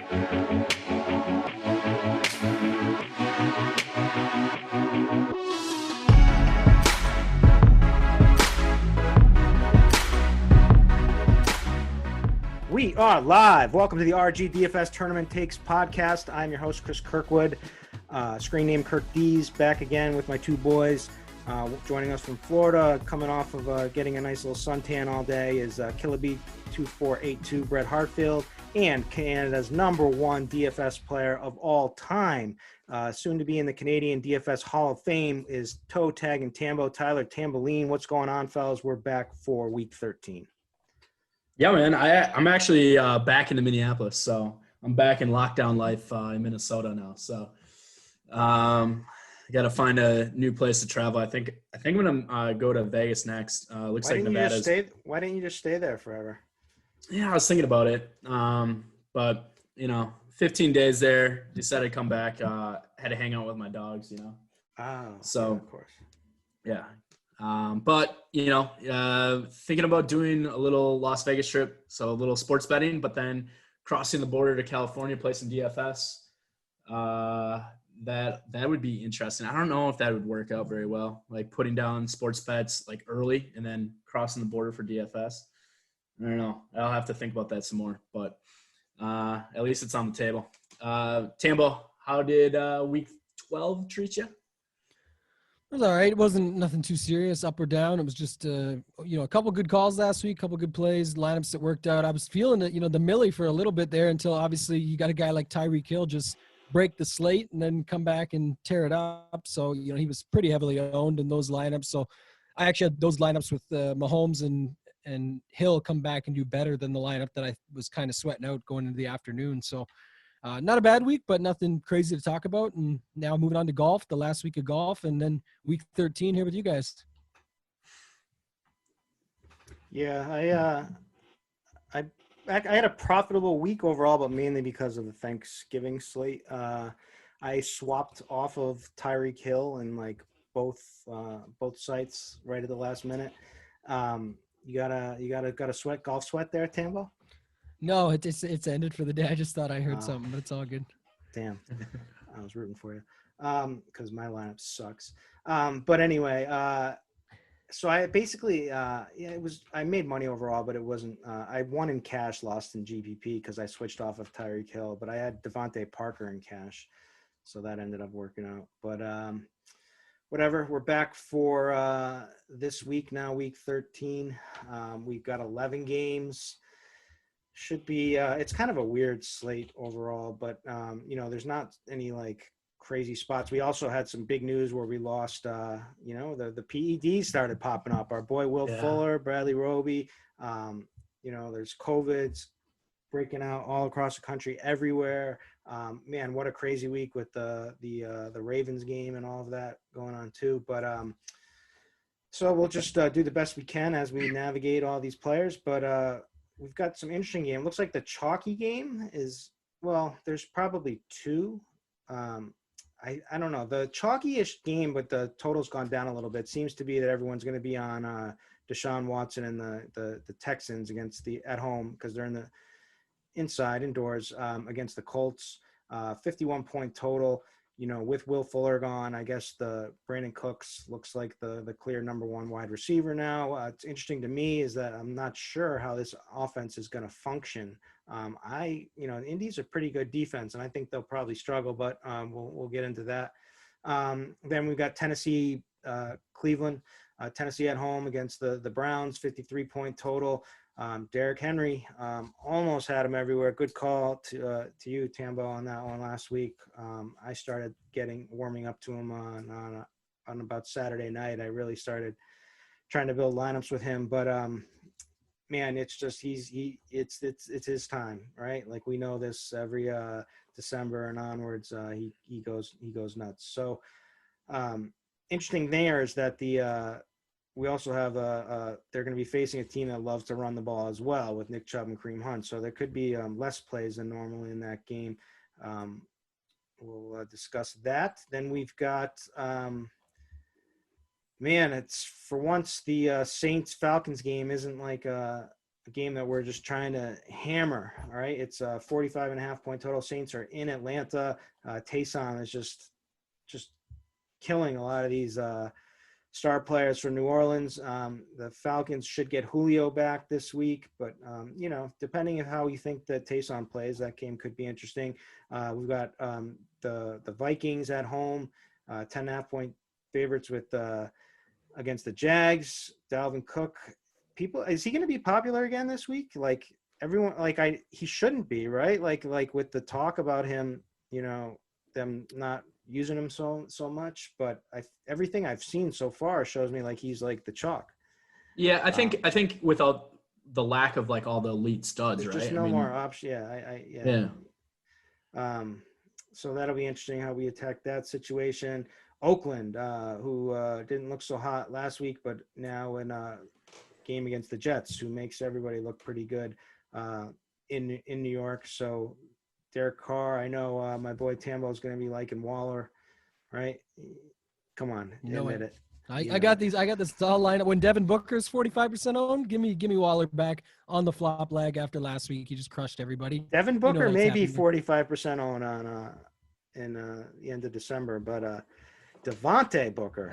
We are live. Welcome to the RG DFS Tournament Takes podcast. I'm your host, Chris Kirkwood. Screen name Kirk D's, back again with my two boys. Joining us from Florida, coming off of getting a nice little suntan all day, is Killabeat 2482 Brett Hartfiel, and Canada's #1 DFS player of all time, soon to be in the Canadian DFS Hall of Fame, is Toe Tag and Tambo, Tyler Tamboline. What's going on, fellas? We're back for week 13. Yeah, man. I'm actually back in Minneapolis, so I'm back in lockdown life in Minnesota now. So I got to find a new place to travel. I think I'm gonna go to Vegas next. Looks like Nevada's. Why didn't you just stay there forever? Yeah, I was thinking about it, but 15 days there. Decided to come back. Had to hang out with my dogs. Oh, so yeah, of course. Yeah. But thinking about doing a little Las Vegas trip, so a little sports betting, but then crossing the border to California, play some DFS. That would be interesting. I don't know if that would work out very well, like putting down sports bets like early and then crossing the border for DFS. I don't know. I'll have to think about that some more, but at least it's on the table. Tambo, how did week 12 treat you? It was all right. It wasn't nothing too serious, up or down. It was just, a couple good calls last week, a couple good plays, lineups that worked out. I was feeling it, the Millie for a little bit there until obviously you got a guy like Tyreek Hill just break the slate and then come back and tear it up. So, he was pretty heavily owned in those lineups. So I actually had those lineups with Mahomes and Hill come back and do better than the lineup that I was kind of sweating out going into the afternoon. So not a bad week, but nothing crazy to talk about. And now moving on to golf, the last week of golf, and then week 13 here with you guys. Yeah, I had a profitable week overall, but mainly because of the Thanksgiving slate. I swapped off of Tyreek Hill and like both sites right at the last minute. You got a golf sweat there, Tambo? No, it's ended for the day. I just thought I heard something, but it's all good. Damn. I was rooting for you because my lineup sucks. But anyway, so I basically, I made money overall, but it wasn't, I won in cash, lost in GPP because I switched off of Tyreek Hill, but I had Devontae Parker in cash. So that ended up working out. But whatever, we're back for this week now, week 13. We've got 11 games. Should be it's kind of a weird slate overall, but there's not any like crazy spots. We also had some big news where we lost the PEDs started popping up. Our boy Will Fuller, Bradley Roby, there's COVID's breaking out all across the country everywhere. Man, what a crazy week with the Ravens game and all of that going on too. But so we'll just do the best we can as we navigate all these players, but we've got some interesting game. Looks like the chalky game is, well, there's probably two. I don't know. The chalky-ish game, but the total's gone down a little bit, seems to be that everyone's going to be on Deshaun Watson and the Texans at home because they're indoors against the Colts. 51-point total. With Will Fuller gone, I guess the Brandon Cooks looks like the clear #1 wide receiver now. It's interesting to me is that I'm not sure how this offense is going to function. The Indies are pretty good defense, and I think they'll probably struggle, but we'll get into that. Then we've got Tennessee, Cleveland, Tennessee at home against the Browns, 53-point total. Derrick Henry almost had him everywhere. Good call to you, Tambo, on that one last week. I started warming up to him on about Saturday night. I really started trying to build lineups with him, but man, it's just it's his time, right? Like we know this every December and onwards, he goes nuts. So interesting there is that we also have they're going to be facing a team that loves to run the ball as well with Nick Chubb and Kareem Hunt. So there could be less plays than normally in that game. We'll discuss that. Then we've got, it's for once the Saints-Falcons game isn't like a game that we're just trying to hammer. All right. It's a 45.5 point total. Saints are in Atlanta. Taysom is just killing a lot of these star players from New Orleans. The Falcons should get Julio back this week, but depending on how you think that Taysom plays, that game could be interesting. We've got the Vikings at home, 10.5 point favorites with against the Jags. Dalvin Cook. Is he going to be popular again this week? Like everyone, he shouldn't be, right? Like with the talk about him, them not using him so much, but everything I've seen so far shows me like he's like the chalk. Yeah, I think without the lack of like all the elite studs, there's right? just no more options. Yeah. So that'll be interesting how we attack that situation. Oakland, who didn't look so hot last week, but now in a game against the Jets, who makes everybody look pretty good in New York. So Derek Carr, I know my boy Tambo is going to be liking Waller, right? Come on, admit it. I got this all lined up. When Devin Booker's 45% owned, give me Waller back on the flop leg after last week. He just crushed everybody. Devin Booker may be 45% owned on in the end of December, but Devontae Booker.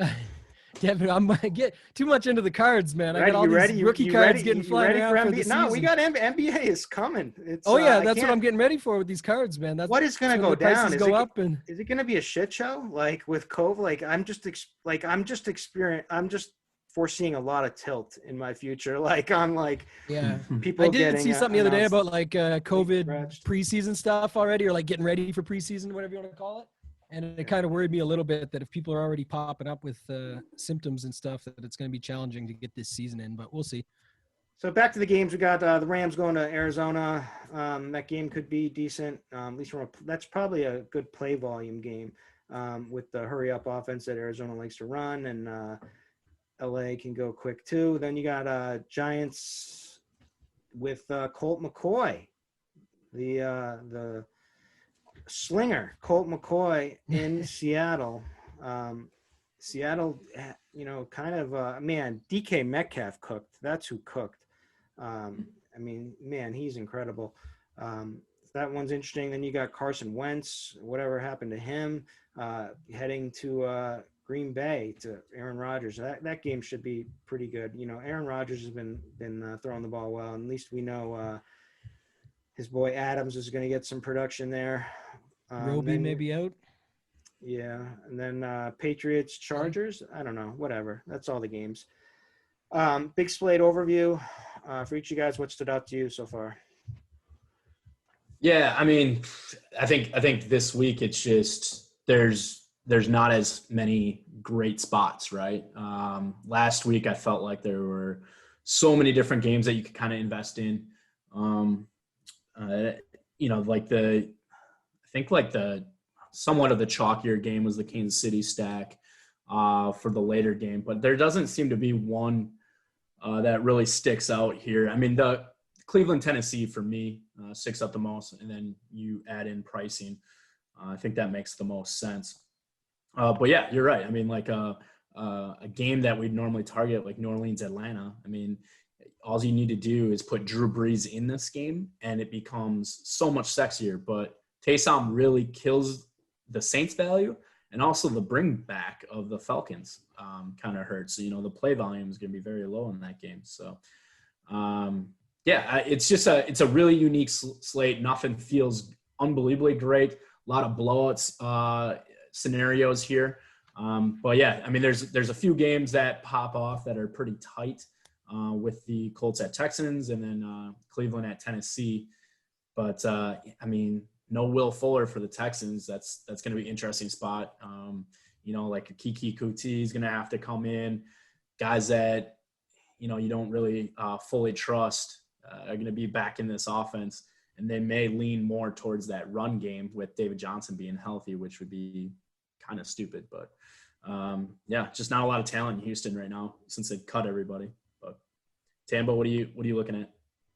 Devin, I'm get too much into the cards, man. Ready, I got all these rookie cards getting flying around for the season. No, we got NBA is coming. It's, that's what I'm getting ready for with these cards, man. That's what is going to go down. Is it going to be a shit show? Like with Cove, I'm just foreseeing a lot of tilt in my future. People. I did see something the other day about COVID preseason stuff already, or like getting ready for preseason, whatever you want to call it. And it kind of worried me a little bit that if people are already popping up with symptoms and stuff, that it's going to be challenging to get this season in, but we'll see. So back to the games. We got the Rams going to Arizona. That game could be decent, at least that's probably a good play volume game with the hurry-up offense that Arizona likes to run, and LA can go quick too. Then you got Giants with Colt McCoy, the slinger, Colt McCoy in Seattle. Seattle, DK Metcalf cooked. That's who cooked. He's incredible. That one's interesting. Then you got Carson Wentz. Whatever happened to him? Heading to Green Bay to Aaron Rodgers. That game should be pretty good. Aaron Rodgers has been throwing the ball well. And at least we know his boy Adams is going to get some production there. Roby may be out. Yeah, and then Patriots, Chargers. I don't know. Whatever. That's all the games. Big slate overview for each of you guys. What stood out to you so far? Yeah, I think this week it's just there's not as many great spots, right? Last week I felt like there were so many different games that you could kind of invest in. The somewhat of the chalkier game was the Kansas City stack for the later game, but there doesn't seem to be one that really sticks out here. The Cleveland, Tennessee for me sticks out the most, and then you add in pricing. I think that makes the most sense. But yeah, you're right. A game that we'd normally target, like New Orleans, Atlanta. All you need to do is put Drew Brees in this game, and it becomes so much sexier. But Taysom really kills the Saints value, and also the bring back of the Falcons kind of hurts. The play volume is going to be very low in that game. So, it's a really unique slate. Nothing feels unbelievably great. A lot of blowouts scenarios here. There's a few games that pop off that are pretty tight with the Colts at Texans and then Cleveland at Tennessee. But no Will Fuller for the Texans. That's going to be an interesting spot. Like Kiki Kuti is going to have to come in. Guys that, you don't really fully trust are going to be back in this offense. And they may lean more towards that run game with David Johnson being healthy, which would be kind of stupid. But, just not a lot of talent in Houston right now since they've cut everybody. But, Tambo, what are you looking at?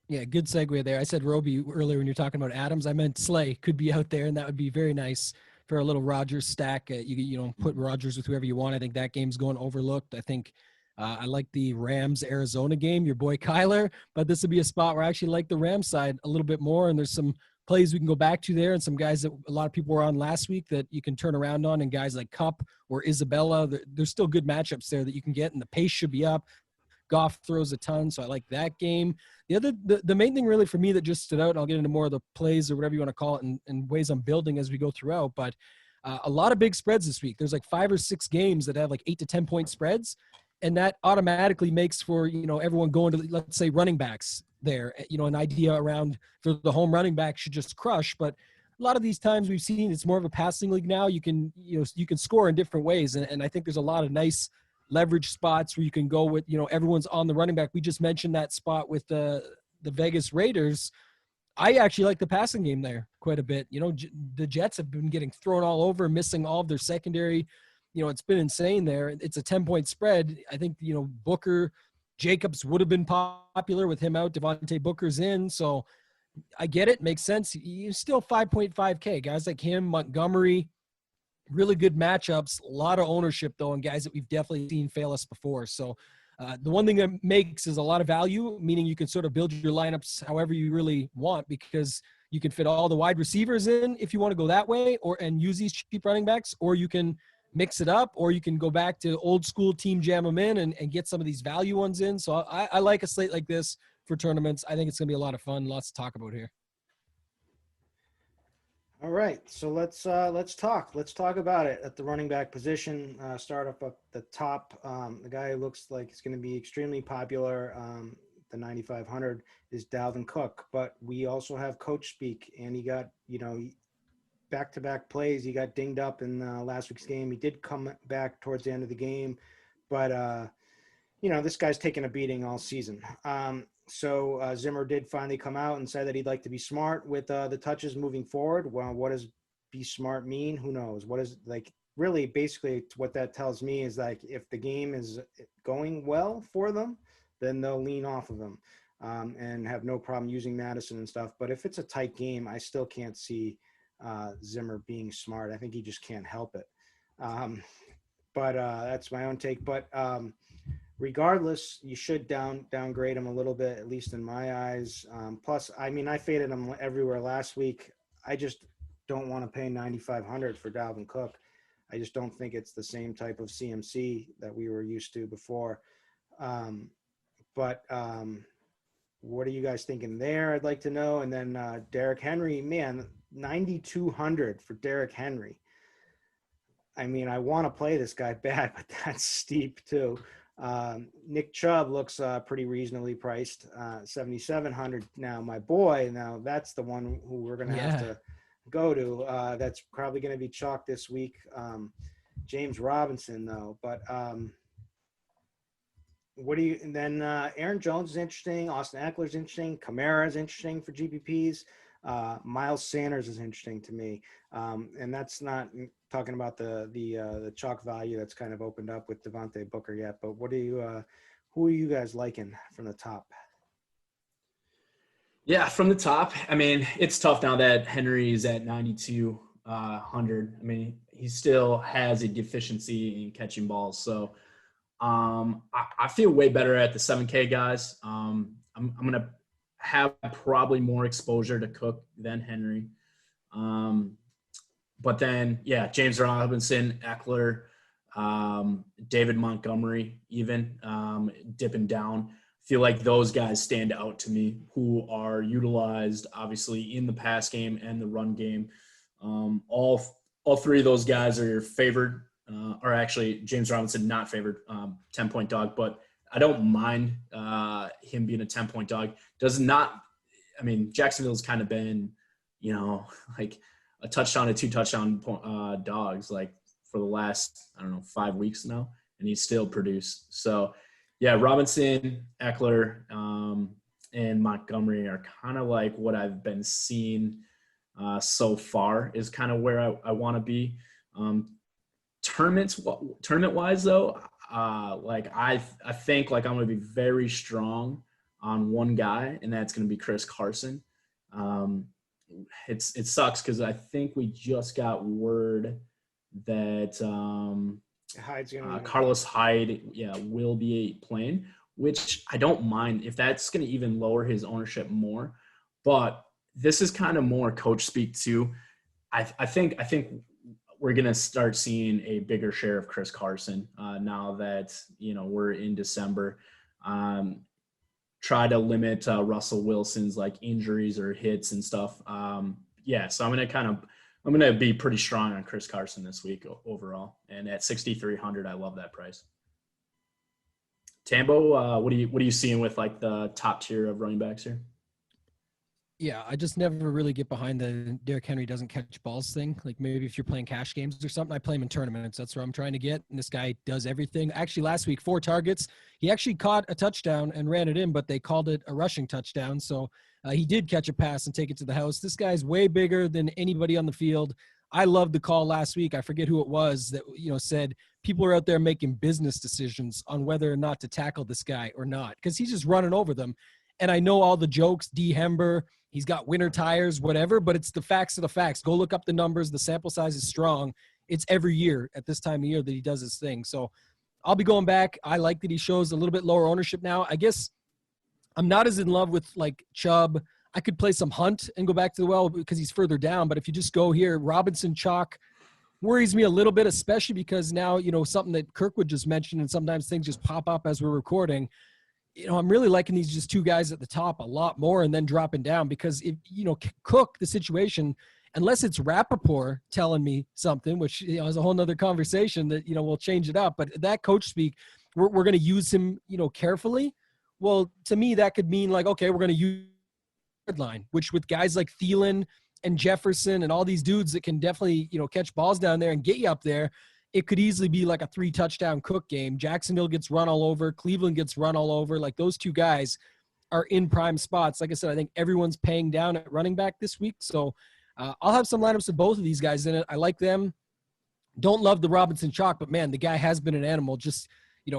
Yeah, good segue there. I said Roby earlier when you're talking about Adams. I meant Slay could be out there, and that would be very nice for a little Rodgers stack. You put Rodgers with whoever you want. I think that game's going overlooked. I think I like the Rams-Arizona game, your boy Kyler, but this would be a spot where I actually like the Rams side a little bit more, and there's some plays we can go back to there and some guys that a lot of people were on last week that you can turn around on, and guys like Cup or Isabella. There's still good matchups there that you can get, and the pace should be up. Goff throws a ton, so I like that game. The main thing really for me that just stood out, and I'll get into more of the plays or whatever you want to call it and ways I'm building as we go throughout, but a lot of big spreads this week. There's like 5 or 6 games that have like 8 to 10 point spreads, and that automatically makes for, everyone going to, let's say, running backs there. An idea around for the home running back should just crush, but a lot of these times we've seen it's more of a passing league now. You can score in different ways, and I think there's a lot of nice leverage spots where you can go with, everyone's on the running back. We just mentioned that spot with the Vegas Raiders. I actually like the passing game there quite a bit. The Jets have been getting thrown all over, missing all of their secondary. It's been insane there. It's a 10-point spread. I think, Booker, Jacobs would have been popular with him out. Devontae Booker's in. So I get it. Makes sense. You still 5.5K. Guys like him, Montgomery, really good matchups. A lot of ownership, though, and guys that we've definitely seen fail us before. So the one thing that makes is a lot of value, meaning you can sort of build your lineups however you really want, because you can fit all the wide receivers in if you want to go that way, and use these cheap running backs, or you can mix it up, or you can go back to old school team jam them in and get some of these value ones in. So I like a slate like this for tournaments. I think it's going to be a lot of fun. Lots to talk about here. All right, so let's talk. Let's talk about it at the running back position. Start up at the top. The guy who looks like he's going to be extremely popular, the 9,500, is Dalvin Cook. But we also have coach speak, and he got back-to-back plays. He got dinged up in last week's game. He did come back towards the end of the game, but this guy's taken a beating all season. So Zimmer did finally come out and say that he'd like to be smart with the touches moving forward. Well, what does be smart mean? Who knows? What is, really basically what that tells me is, if the game is going well for them, then they'll lean off of them and have no problem using Madison and stuff. But if it's a tight game, I still can't see Zimmer being smart. I think he just can't help it. But that's my own take. But regardless, you should downgrade him a little bit, at least in my eyes. Plus, I faded him everywhere last week. I just don't want to pay $9,500 for Dalvin Cook. I just don't think it's the same type of CMC that we were used to before. But what are you guys thinking there? I'd like to know. And then Derrick Henry, man, 9,200 for Derrick Henry. I want to play this guy bad, but that's steep too. Nick Chubb looks pretty reasonably priced, 7,700. Now, my boy, that's the one who we're going to have to go to. That's probably going to be chalk this week. James Robinson, though. But and then Aaron Jones is interesting. Austin Eckler is interesting. Kamara is interesting for GPPs. Miles Sanders is interesting to me. And that's not talking about the chalk value that's kind of opened up with Devontae Booker yet. But who are you guys liking from the top? Yeah, from the top, it's tough now that Henry is at 9,200. He still has a deficiency in catching balls. So I feel way better at the 7K guys. I'm going to have probably more exposure to Cook than Henry. But then, James Robinson, Eckler, David Montgomery, even dipping down. Feel like those guys stand out to me, who are utilized obviously in the pass game and the run game. All three of those guys are favored, or actually James Robinson not favored, 10-point dog, but I don't mind him being a 10-point dog. Jacksonville's kind of been, like a touchdown to 2 touchdown dogs for the last, 5 weeks now, and he's still produced. So, Robinson, Eckler, and Montgomery are kind of like what I've been seeing so far is kind of where I want to be. Tournament-wise, though, I think I'm going to be very strong on one guy, and that's going to be Chris Carson. It sucks because I think we just got word that Hyde's gonna be Carlos Hyde, will be playing, which I don't mind if that's going to even lower his ownership more. But this is kind of more coach speak too. I think we're going to start seeing a bigger share of Chris Carson now that we're in December. Try to limit Russell Wilson's like injuries or hits and stuff. So I'm going to be pretty strong on Chris Carson this week overall. And at 6,300, I love that price. Tambo, what are you seeing with like the top tier of running backs here? Yeah, I just never really get behind the Derrick Henry doesn't catch balls thing. Like maybe if you're playing cash games or something, I play him in tournaments. That's where I'm trying to get. And this guy does everything. Actually, last week, 4 targets. He actually caught a touchdown and ran it in, but they called it a rushing touchdown. So he did catch a pass and take it to the house. This guy's way bigger than anybody on the field. I loved the call last week. I forget who it was that, said people are out there making business decisions on whether or not to tackle this guy or not, because he's just running over them. And I know all the jokes, D. Hember, he's got winter tires, whatever, but it's the facts of the facts. Go look up the numbers. The sample size is strong. It's every year at this time of year that he does his thing. So I'll be going back. I like that he shows a little bit lower ownership now. I guess I'm not as in love with like Chubb. I could play some Hunt and go back to the well because he's further down. But if you just go here, Robinson chalk worries me a little bit, especially because now, something that Kirkwood just mentioned, and sometimes things just pop up as we're recording. I'm really liking these just 2 guys at the top a lot more and then dropping down because if, Cook, the situation, unless it's Rappaport telling me something, which, is a whole nother conversation that, we'll change it up. But that coach speak, we're going to use him, carefully. Well, to me, that could mean like, okay, we're going to use line, which with guys like Thielen and Jefferson and all these dudes that can definitely, catch balls down there and get you up there, it could easily be like a 3-touchdown Cook game. Jacksonville gets run all over. Cleveland gets run all over. Like those 2 guys are in prime spots. Like I said, I think everyone's paying down at running back this week. So I'll have some lineups of both of these guys in it. I like them. Don't love the Robinson chalk, but man, the guy has been an animal. Just,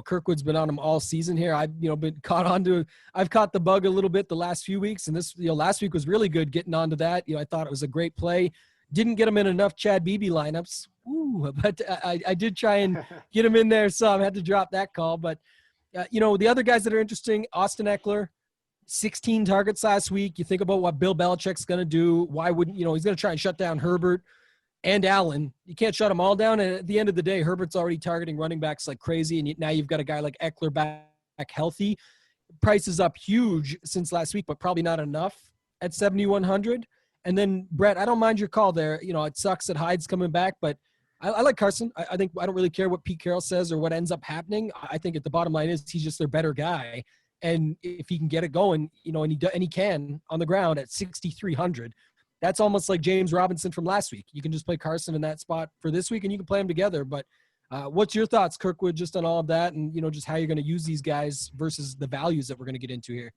Kirkwood's been on him all season here. I've, been I've caught the bug a little bit the last few weeks. And this, last week was really good getting onto that. I thought it was a great play. Didn't get him in enough Chad Beebe lineups. But I did try and get him in there some. I had to drop that call. But, the other guys that are interesting, Austin Eckler, 16 targets last week. You think about what Bill Belichick's going to do. Why wouldn't, he's going to try and shut down Herbert and Allen. You can't shut them all down. And at the end of the day, Herbert's already targeting running backs like crazy. And now you've got a guy like Eckler back healthy. Price is up huge since last week, but probably not enough at 7,100. And then, Brett, I don't mind your call there. It sucks that Hyde's coming back, but I like Carson. I think I don't really care what Pete Carroll says or what ends up happening. I think at the bottom line is he's just their better guy. And if he can get it going, and he can on the ground at 6,300, that's almost like James Robinson from last week. You can just play Carson in that spot for this week and you can play them together. But what's your thoughts, Kirkwood, just on all of that and, just how you're going to use these guys versus the values that we're going to get into here?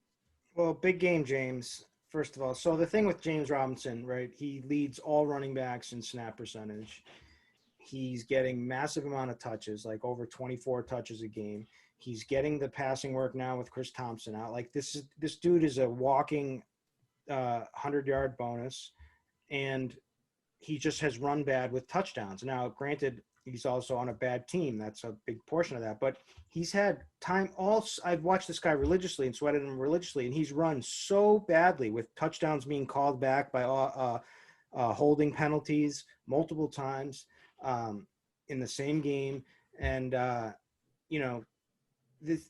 Well, big game, James. First of all, so the thing with James Robinson, right, he leads all running backs in snap percentage. He's getting massive amount of touches, like over 24 touches a game. He's getting the passing work now with Chris Thompson out. Like this dude is a walking 100-yard bonus, and he just has run bad with touchdowns. Now, granted, he's also on a bad team. That's a big portion of that. But he's had time. I've watched this guy religiously and sweated him religiously, and he's run so badly with touchdowns being called back by holding penalties multiple times in the same game. And,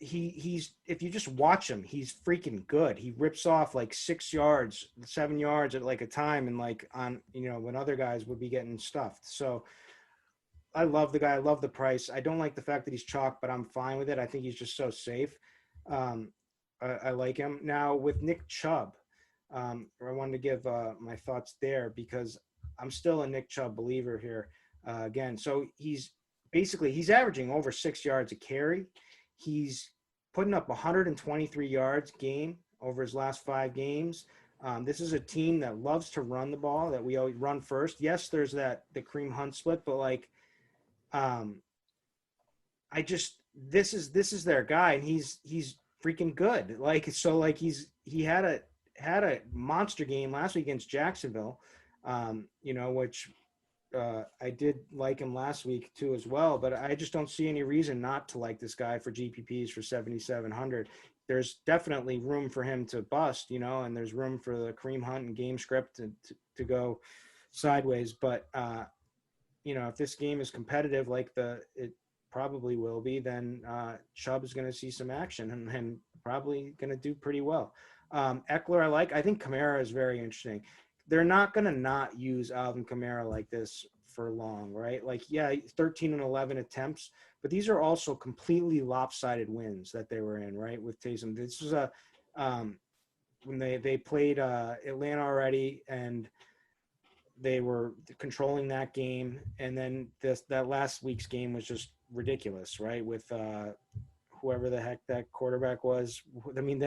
he's if you just watch him, he's freaking good. He rips off like 6 yards, 7 yards at like a time, and like on when other guys would be getting stuffed. So I love the guy. I love the price. I don't like the fact that he's chalk, but I'm fine with it. I think he's just so safe. I like him. Now with Nick Chubb, I wanted to give my thoughts there because I'm still a Nick Chubb believer here again. So he's averaging over 6 yards a carry. He's putting up 123 yards game over his last 5 games. This is a team that loves to run the ball, that we always run first. Yes, there's the Kareem Hunt split, but like, this is their guy, and he's freaking good. Like, so like he had a monster game last week against Jacksonville, which I did like him last week too as well, but I just don't see any reason not to like this guy for GPPs for 7,700. There's definitely room for him to bust, and there's room for the Kareem Hunt and game script to go sideways. But if this game is competitive like it probably will be, then Chubb is going to see some action and probably going to do pretty well. Eckler, I think Kamara is very interesting. They're not going to not use Alvin Kamara like this for long, right? 13 and 11 attempts, but these are also completely lopsided wins that they were in, right? With Taysom. This was when they played Atlanta already, and they were controlling that game. And then that last week's game was just ridiculous, right? With whoever the heck that quarterback was. I mean,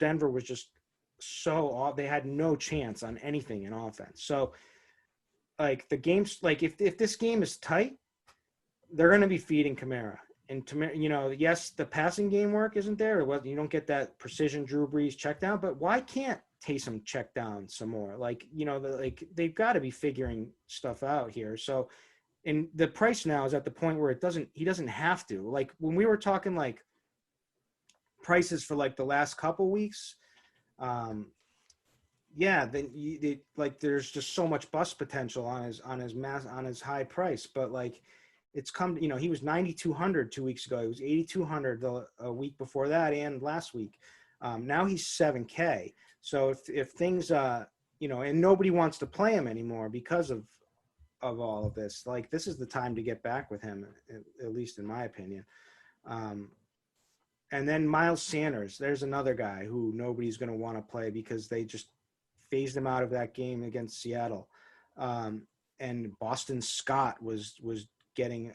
Denver was just so off. They had no chance on anything in offense. So the game's if this game is tight, they're going to be feeding Kamara. And yes, the passing game work isn't there. You don't get that precision Drew Brees check down, but why can't Taysom check down some more? They've got to be figuring stuff out here. So, and the price now is at the point where he doesn't have to. Like when we were talking prices for the last couple weeks, there's just so much bust potential on his high price, but it's come, he was 9,200 2 weeks ago. He was 8,200 a week before that and last week. Now he's 7K. So if things, and nobody wants to play him anymore because of all of this, this is the time to get back with him, at least in my opinion. And then Miles Sanders, there's another guy who nobody's going to want to play because they just phased him out of that game against Seattle. And Boston Scott was getting,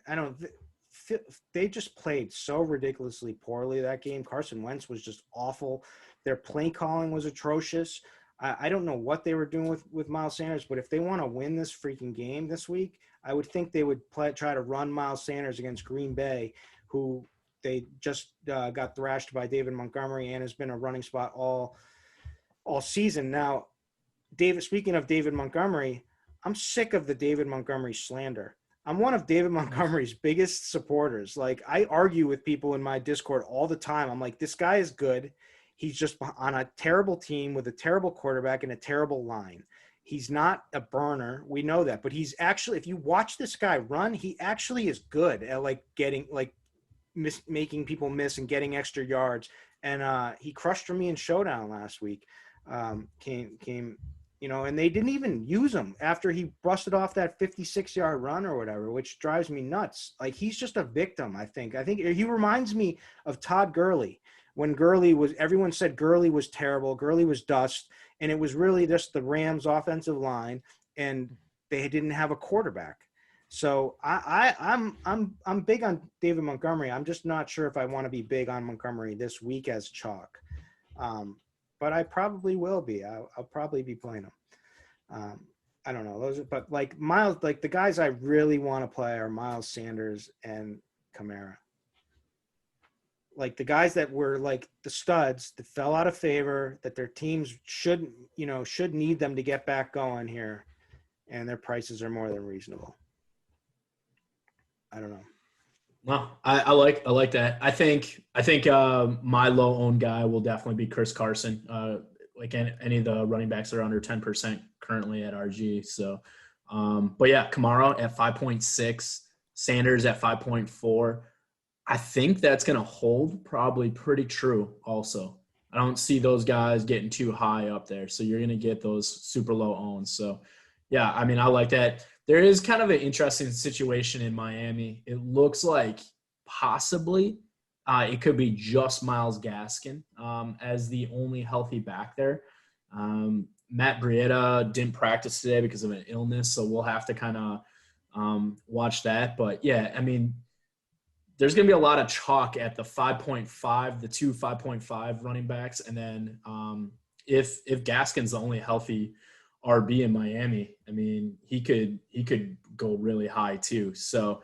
they just played so ridiculously poorly that game. Carson Wentz was just awful. Their play calling was atrocious. I don't know what they were doing with Miles Sanders, but if they want to win this freaking game this week, I would think they would try to run Miles Sanders against Green Bay, who they just got thrashed by David Montgomery and has been a running spot all season. Now, speaking of David Montgomery, I'm sick of the David Montgomery slander. I'm one of David Montgomery's biggest supporters. I argue with people in my Discord all the time. I'm like, this guy is good. He's just on a terrible team with a terrible quarterback and a terrible line. He's not a burner. We know that. But he's actually, if you watch this guy run, he actually is good at getting making people miss and getting extra yards. And he crushed for me in Showdown last week. Came and they didn't even use him after he busted off that 56-yard run or whatever, which drives me nuts. He's just a victim, I think. I think he reminds me of Todd Gurley. When everyone said Gurley was terrible, Gurley was dust, and it was really just the Rams' offensive line, and they didn't have a quarterback. So I'm big on David Montgomery. I'm just not sure if I want to be big on Montgomery this week as chalk. But I probably will be. I'll probably be playing him. I don't know. Miles, the guys I really want to play are Miles Sanders and Kamara. The guys that were the studs that fell out of favor, that their teams should need them to get back going here, and their prices are more than reasonable. I don't know. No, I like that. I think my low owned guy will definitely be Chris Carson. Any of the running backs are under 10% currently at RG. So, but yeah, Kamara at 5.6, Sanders at 5.4. I think that's going to hold probably pretty true also. I don't see those guys getting too high up there. So you're going to get those super low owns. So yeah, I mean, I like that. There is kind of an interesting situation in Miami. It looks like possibly it could be just Myles Gaskin as the only healthy back there. Matt Breida didn't practice today because of an illness, so we'll have to kind of watch that. But, yeah, I mean, there's going to be a lot of chalk at the 5.5, the two 5.5 running backs. And then if Gaskin's the only healthy RB in Miami, I mean, he could go really high too. So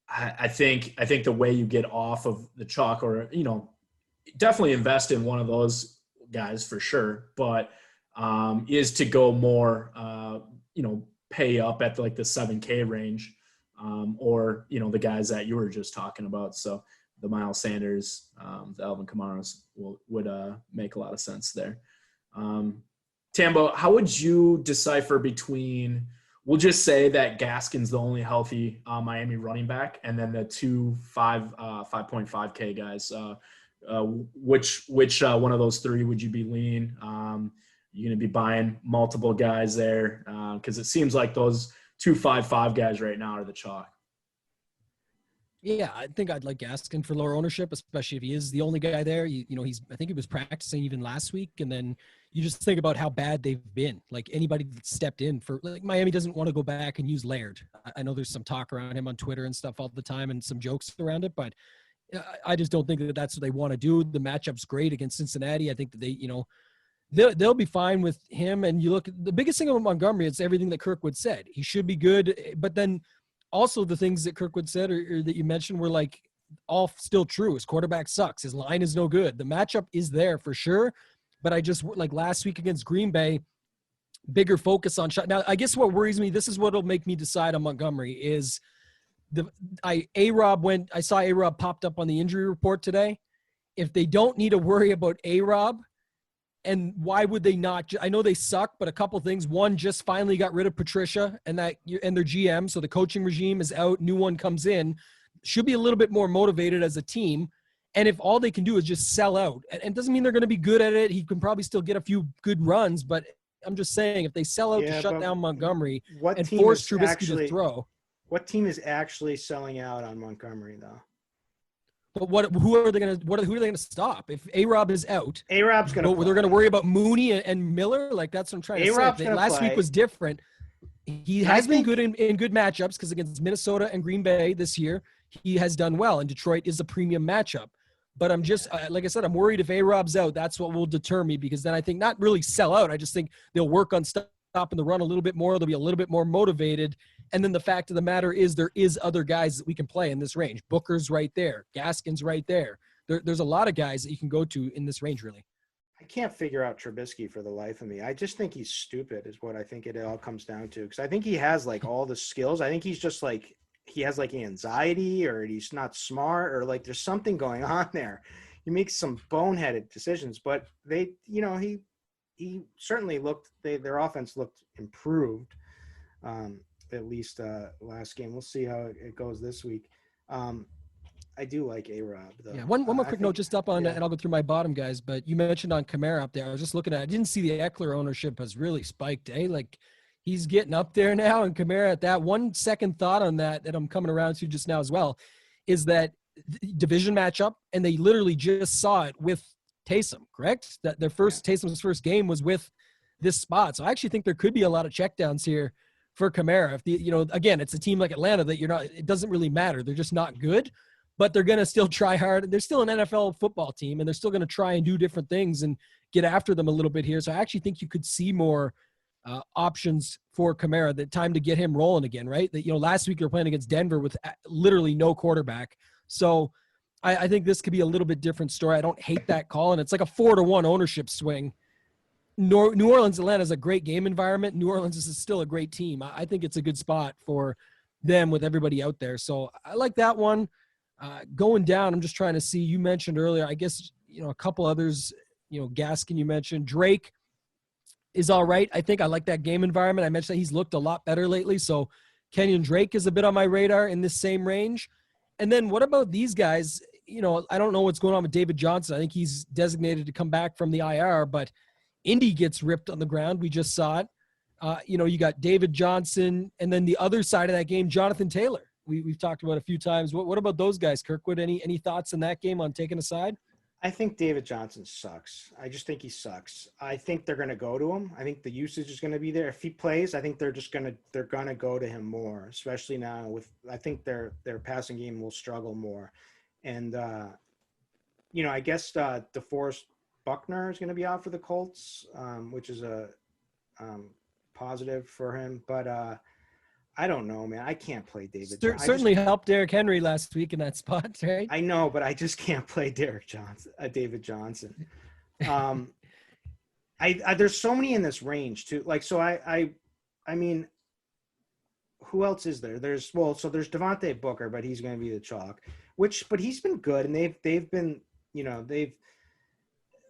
I think the way you get off of the chalk, or definitely invest in one of those guys for sure, but is to go more pay up at like the 7K range, or, you know, the guys that you were just talking about. So the Miles Sanders, the Alvin Kamaras would make a lot of sense there. Tambo, how would you decipher between, we'll just say that Gaskin's the only healthy Miami running back, and then the 5.5K guys, which one of those three would you be leaning? You're going to be buying multiple guys there, because it seems like those 2.55 guys right now are the chalk. Yeah, I think I'd like Gaskin for lower ownership, especially if he is the only guy there. I think he was practicing even last week, and then you just think about how bad they've been. Like anybody that stepped in for, like, Miami doesn't want to go back and use Laird. I know there's some talk around him on Twitter and stuff all the time, and some jokes around it, but I just don't think that that's what they want to do. The matchup's great against Cincinnati. I think that they'll be fine with him. And you look at the biggest thing about Montgomery, it's everything that Kirkwood said. He should be good, but then also the things that Kirkwood said or that you mentioned were like all still true. His quarterback sucks. His line is no good. The matchup is there for sure. But I just, like last week against Green Bay, bigger focus on shot. Now, I guess what worries me, this is what will make me decide on Montgomery, is I saw A-Rob popped up on the injury report today. If they don't need to worry about A-Rob, and why would they not? I know they suck, but a couple things. One, just finally got rid of Patricia and their GM, so the coaching regime is out. New one comes in. Should be a little bit more motivated as a team. And if all they can do is just sell out, and it doesn't mean they're going to be good at it. He can probably still get a few good runs, but I'm just saying if they sell out to shut down Montgomery and force Trubisky to throw. What team is actually selling out on Montgomery though? But who are they going to stop? If A-Rob is out, A-Rob's going to they're going to worry about Mooney and Miller. Like, that's what I'm trying to say. Last week was different. He has been good in good matchups, because against Minnesota and Green Bay this year, he has done well. And Detroit is a premium matchup. But I'm just, like I said, I'm worried if A-Rob's out, that's what will deter me, because then I think not really sell out. I just think they'll work on stopping the run a little bit more. They'll be a little bit more motivated. And then the fact of the matter is there is other guys that we can play in this range. Booker's right there. Gaskin's right there. There's a lot of guys that you can go to in this range, really. I can't figure out Trubisky for the life of me. I just think he's stupid is what I think it all comes down to. Because I think he has, like, all the skills. I think he's just, like, he has, like, anxiety, or he's not smart, or, like, there's something going on there. He makes some boneheaded decisions. But they, he certainly their offense looked improved. At least last game. We'll see how it goes this week. I do like A-Rob, though. Yeah, one more quick note just up on, and I'll go through my bottom guys, but you mentioned on Kamara up there. I was just looking at it. I didn't see the Eckler ownership has really spiked, eh? Like, he's getting up there now, and Kamara at that. One second thought on that I'm coming around to just now as well is that division matchup, and they literally just saw it with Taysom, correct? That Taysom's first game was with this spot. So I actually think there could be a lot of checkdowns here for Kamara. If again, it's a team like Atlanta that it doesn't really matter. They're just not good, but they're going to still try hard. They're still an NFL football team, and they're still going to try and do different things and get after them a little bit here. So I actually think you could see more options for Kamara. The time to get him rolling again, right? That, last week they were playing against Denver with literally no quarterback. So I think this could be a little bit different story. I don't hate that call, and it's like a 4-1 ownership swing. New Orleans, Atlanta is a great game environment. New Orleans is still a great team. I think it's a good spot for them with everybody out there. So I like that one. Going down, I'm just trying to see. You mentioned earlier, I guess, a couple others, Gaskin you mentioned. Drake is all right. I think I like that game environment. I mentioned that he's looked a lot better lately. So Kenyon Drake is a bit on my radar in this same range. And then what about these guys? I don't know what's going on with David Johnson. I think he's designated to come back from the IR, but Indy gets ripped on the ground. We just saw it. You got David Johnson, and then the other side of that game, Jonathan Taylor. We've talked about a few times. What about those guys, Kirkwood? Any thoughts in that game on taking a side? I think David Johnson sucks. I just think he sucks. I think they're going to go to him. I think the usage is going to be there. If he plays, I think they're going to go to him more, especially now I think their passing game will struggle more. And, I guess DeForest Buckner is going to be out for the Colts, which is a positive for him. But I don't know, man. I can't play David. Certainly helped Derrick Henry last week in that spot, right? I know, but I just can't play David Johnson. There's so many in this range too. Like, so I mean, who else is there? There's Devontae Booker, but he's going to be the chalk. But he's been good, and they've been,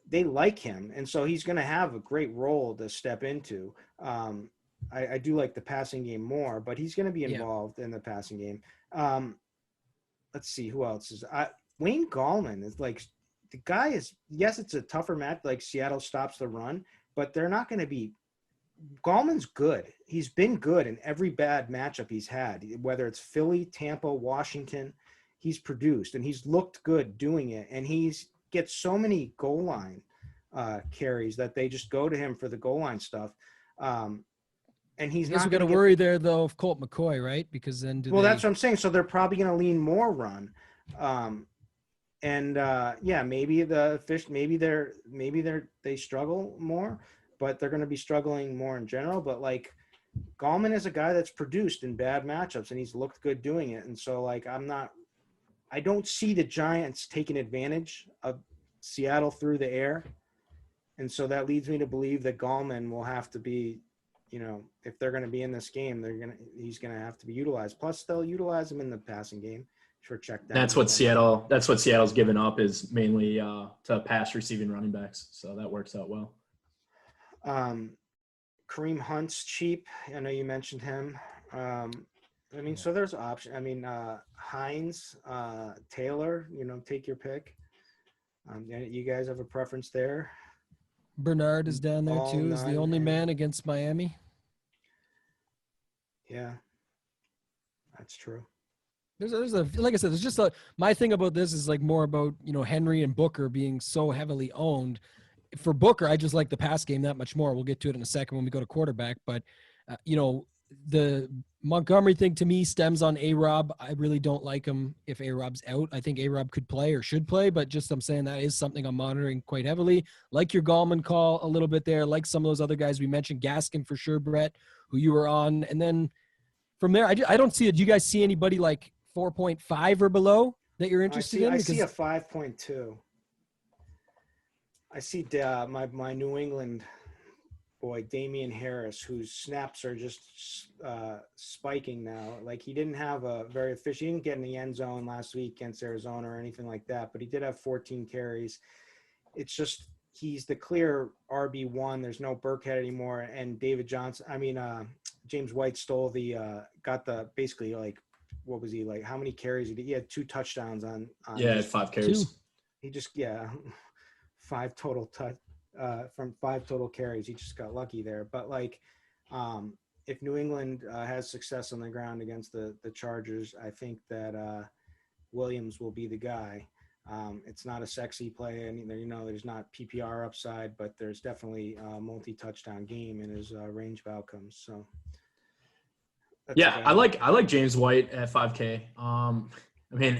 they like him, and so he's going to have a great role to step into. I do like the passing game more, but he's going to be involved in the passing game. Let's see who else is. Wayne Gallman is like the guy is. Yes, it's a tougher match. Like Seattle stops the run, but they're not going to be. Gallman's good. He's been good in every bad matchup he's had, whether it's Philly, Tampa, Washington. He's produced and he's looked good doing it, and he's gets so many goal line carries that they just go to him for the goal line stuff. And he's not. We got to worry there though of Colt McCoy, right? Because then that's what I'm saying. So they're probably going to lean more run, maybe the fish. Maybe they struggle more, but they're going to be struggling more in general. But like Gallman is a guy that's produced in bad matchups, and he's looked good doing it. And so like I don't see the Giants taking advantage of Seattle through the air. And so that leads me to believe that Gallman will have to be, if they're going to be in this game, he's going to have to be utilized. Plus they'll utilize him in the passing game for check down. That's what Seattle's given up is mainly to pass receiving running backs. So that works out well. Kareem Hunt's cheap. I know you mentioned him. So there's options. Hines, Taylor, take your pick. You guys have a preference there? Bernard is down there too. Is the only man against Miami. Yeah, that's true. There's like I said, there's just my thing about this is like more about, Henry and Booker being so heavily owned. For Booker, I just like the pass game that much more. We'll get to it in a second when we go to quarterback, but the Montgomery thing to me stems on A-Rob. I really don't like him if A-Rob's out. I think A-Rob could play or should play, but just I'm saying that is something I'm monitoring quite heavily. Like your Gallman call a little bit there, like some of those other guys we mentioned, Gaskin for sure, Brett, who you were on. And then from there, I don't see it. Do you guys see anybody like 4.5 or below that you're interested in? I see a 5.2. I see my New England boy, Damian Harris, whose snaps are just spiking now. Like he didn't have a very efficient, he didn't get in the end zone last week against Arizona or anything like that, but he did have 14 carries. It's just, he's the clear RB1. There's no Burkhead anymore. And David Johnson, James White basically like, what was he like? How many carries? He had 2 touchdowns on 5 carries. 2. He just, 5 total from 5 total carries. He just got lucky there. But like, if New England has success on the ground against the Chargers, I think that Williams will be the guy. It's not a sexy play, and there's not PPR upside, but there's definitely a multi-touchdown game in his range of outcomes. So, I like James White at 5K.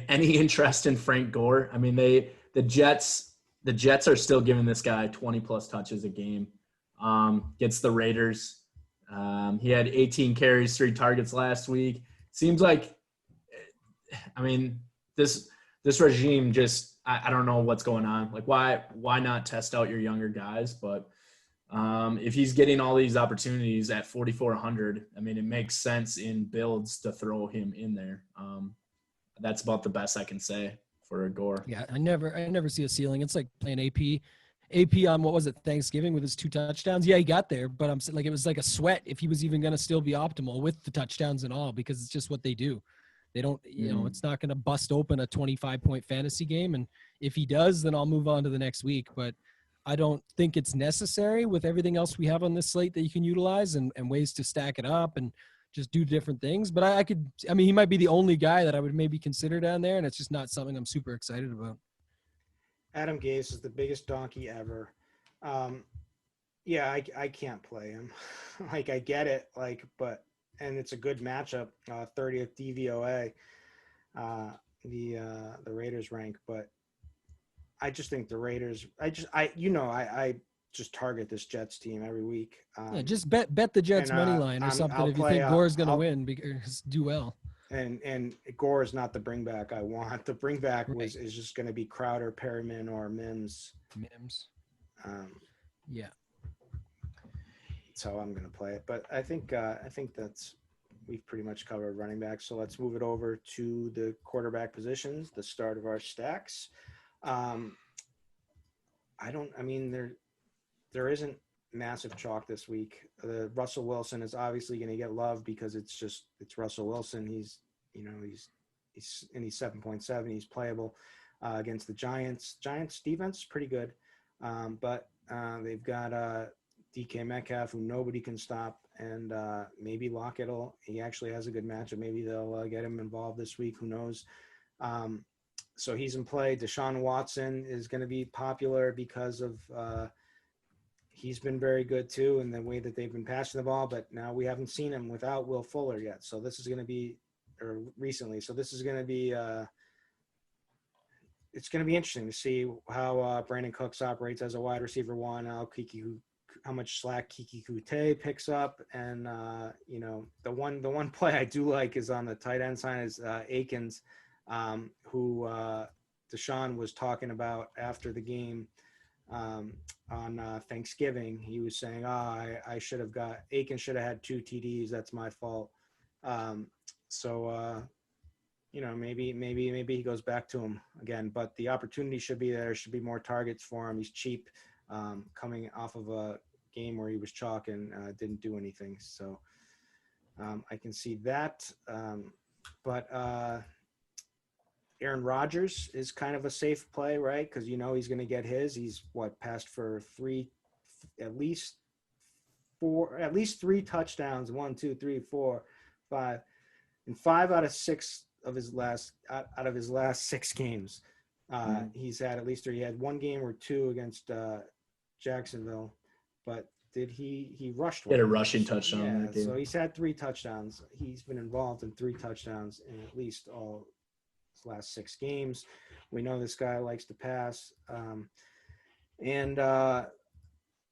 Any interest in Frank Gore? The Jets are still giving this guy 20 plus touches a game. Gets the Raiders. He had 18 carries, 3 targets last week. Seems like, this regime just, I don't know what's going on. Like why not test out your younger guys? But if he's getting all these opportunities at 4,400, it makes sense in builds to throw him in there. That's about the best I can say for a Gore. Yeah, I never see a ceiling. It's like playing AP on, what was it, Thanksgiving with his 2 touchdowns. Yeah, he got there, but I'm like, it was like a sweat if he was even going to still be optimal with the touchdowns and all, because it's just what they do. They don't, it's not going to bust open a 25-point fantasy game. And if he does, then I'll move on to the next week. But I don't think it's necessary with everything else we have on this slate that you can utilize and ways to stack it up and just do different things. But he might be the only guy that I would maybe consider down there, and it's just not something I'm super excited about. Adam Gase is the biggest donkey ever. I can't play him. Like, I get it, and it's a good matchup, 30th DVOA, the Raiders rank, but I just think the Raiders, I just target this Jets team every week. Just bet the Jets money line or something if you think Gore's going to win, because do well. And Gore is not the bring back I want. The bring back is just going to be Crowder, Perriman, or Mims. Yeah. So I'm going to play it, but I think that's we've pretty much covered running back. So let's move it over to the quarterback positions, the start of our stacks. There isn't massive chalk this week. Russell Wilson is obviously going to get love because it's Russell Wilson. He's 7.7. He's playable against the Giants. Giants defense is pretty good, but they've got DK Metcalf, who nobody can stop, and maybe Lockett. He actually has a good matchup. Maybe they'll get him involved this week. Who knows? So he's in play. Deshaun Watson is going to be popular because of he's been very good too in the way that they've been passing the ball, but now we haven't seen him without Will Fuller yet. So this is going to be recently. So this is going to be it's going to be interesting to see how Brandon Cooks operates as a wide receiver one, how much slack Kiki Kute picks up. And, the one play I do like is on the tight end side is Akins, who Deshaun was talking about after the game on Thanksgiving. He was saying, Akins should have had 2 TDs. That's my fault. Maybe he goes back to him again, but the opportunity should be there. Should be more targets for him. He's cheap, coming off of a game where he was chalk and didn't do anything. So I can see that. But Aaron Rodgers is kind of a safe play, right? Because he's going to get his. He's passed for at least 3 touchdowns. 1, 2, 3, 4, 5, and 5 out of 6 of his last 6 games. He's had at least 3. He had 1 game or 2 against Jacksonville, but he rushed one? He had a rushing touchdown. Yeah, that game. so he's had 3 touchdowns. He's been involved in 3 touchdowns in at least all his last 6 games. We know this guy likes to pass, and it'll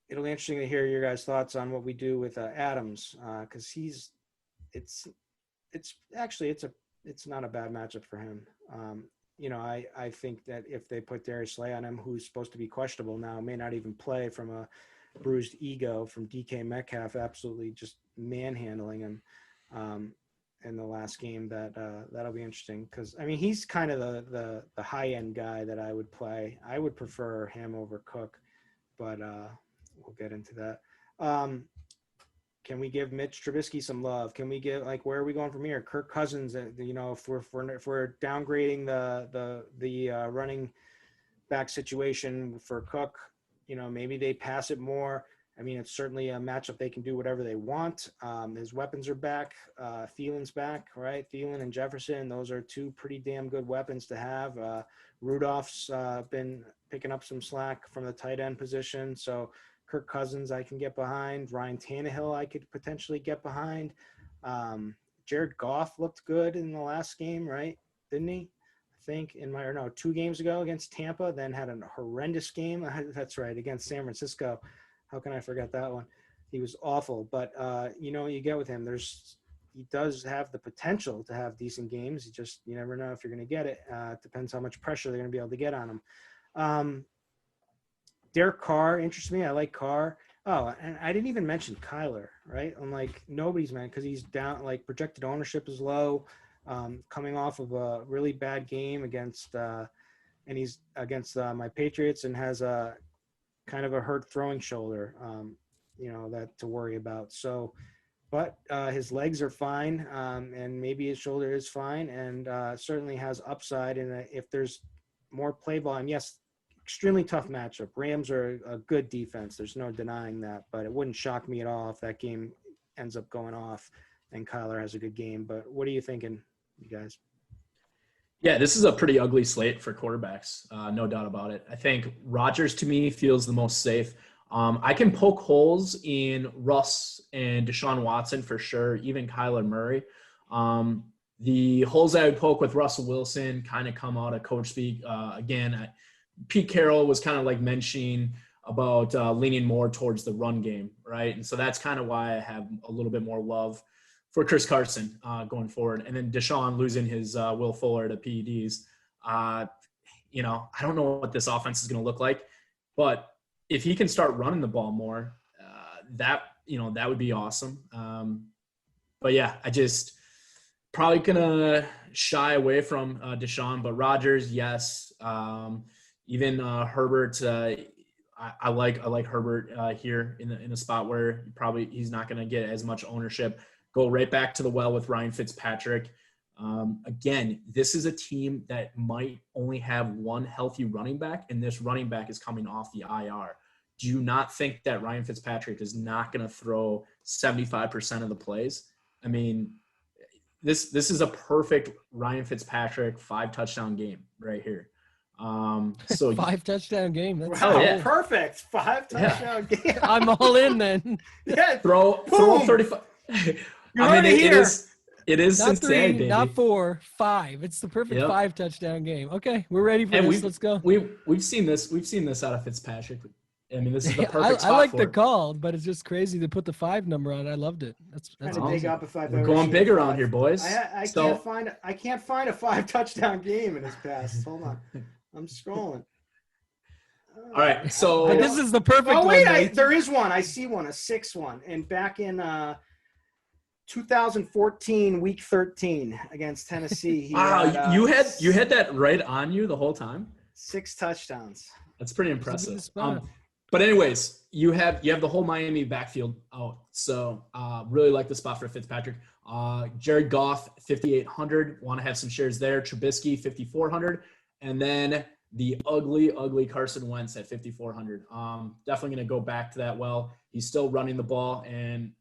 be interesting to hear your guys' thoughts on what we do with Adams, because it's not a bad matchup for him. I think that if they put Darius Slay on him, who's supposed to be questionable now, may not even play from a bruised ego from DK Metcalf, absolutely just manhandling him in the last game. That'll be interesting because he's kind of the high end guy that I would play. I would prefer him over Cook, but we'll get into that. Can we give Mitch Trubisky some love? Can we give where are we going from here? Kirk Cousins, if we're downgrading the running back situation for Cook, maybe they pass it more. It's certainly a matchup they can do whatever they want. His weapons are back. Thielen's back, right? Thielen and Jefferson, those are 2 pretty damn good weapons to have. Rudolph's been picking up some slack from the tight end position, so Kirk Cousins I can get behind. Ryan Tannehill I could potentially get behind. Jared Goff looked good in the last game, right? Didn't he? I think 2 games ago against Tampa, then had a horrendous game. That's right, against San Francisco. How can I forget that one? He was awful. But, you get with him. He does have the potential to have decent games. You never know if you're going to get it. It depends how much pressure they're going to be able to get on him. Derek Carr interests me. I like Carr. Oh, and I didn't even mention Kyler, right? I'm nobody's man because he's down. Projected ownership is low, coming off of a really bad game against, and he's against my Patriots and has a kind of a hurt throwing shoulder, that to worry about. So, but his legs are fine, and maybe his shoulder is fine, and certainly has upside. And if there's more play volume, yes. Extremely tough matchup. Rams are a good defense. There's no denying that, but it wouldn't shock me at all if that game ends up going off and Kyler has a good game. But what are you thinking, you guys? Yeah, this is a pretty ugly slate for quarterbacks. No doubt about it. I think Rodgers to me feels the most safe. I can poke holes in Russ and Deshaun Watson for sure, even Kyler Murray. The holes I would poke with Russell Wilson kind of come out of coach speak. Pete Carroll was kind of mentioning about leaning more towards the run game, right? And so that's kind of why I have a little bit more love for Chris Carson going forward. And then Deshaun losing his Will Fuller to PEDs. I don't know what this offense is going to look like, but if he can start running the ball more, that would be awesome. But yeah, I just probably gonna shy away from Deshaun, but Rodgers, yes. Even Herbert, I like Herbert here in a spot where he's not gonna get as much ownership. Go right back to the well with Ryan Fitzpatrick. Again, this is a team that might only have one healthy running back, and this running back is coming off the IR. Do you not think that Ryan Fitzpatrick is not going to throw 75% of the plays? I mean, this is a perfect Ryan Fitzpatrick 5-touchdown game right here. So 5-touchdown game. That's perfect 5-touchdown game. I'm all in then. Yeah, throw 35. I mean, it is not Cincinnati, 3, baby. not 4, 5. It's the perfect 5-touchdown game. Okay, we're ready for this. Let's go. We've seen this. We've seen this out of Fitzpatrick. I mean, this is the perfect spot I like for the it. call, but it's just crazy to put the 5 number on. I loved it. That's dig up if I've We're ever going seen big a around here, boys. I can't find a 5-touchdown game in his past. Hold on, I'm scrolling. All right, so But this is the perfect Oh one. wait, there is one. I see one, a 6-1, and back in 2014, Week 13 against Tennessee. wow, you had that right on you the whole time. 6 touchdowns. That's pretty impressive. spot. But anyways, you have the whole Miami backfield out. So really like the spot for Fitzpatrick. Jared Goff, 5,800. Want to have some shares there. Trubisky, 5,400. And then the ugly Carson Wentz at 5,400. Definitely going to go back to that well. He's still running the ball, and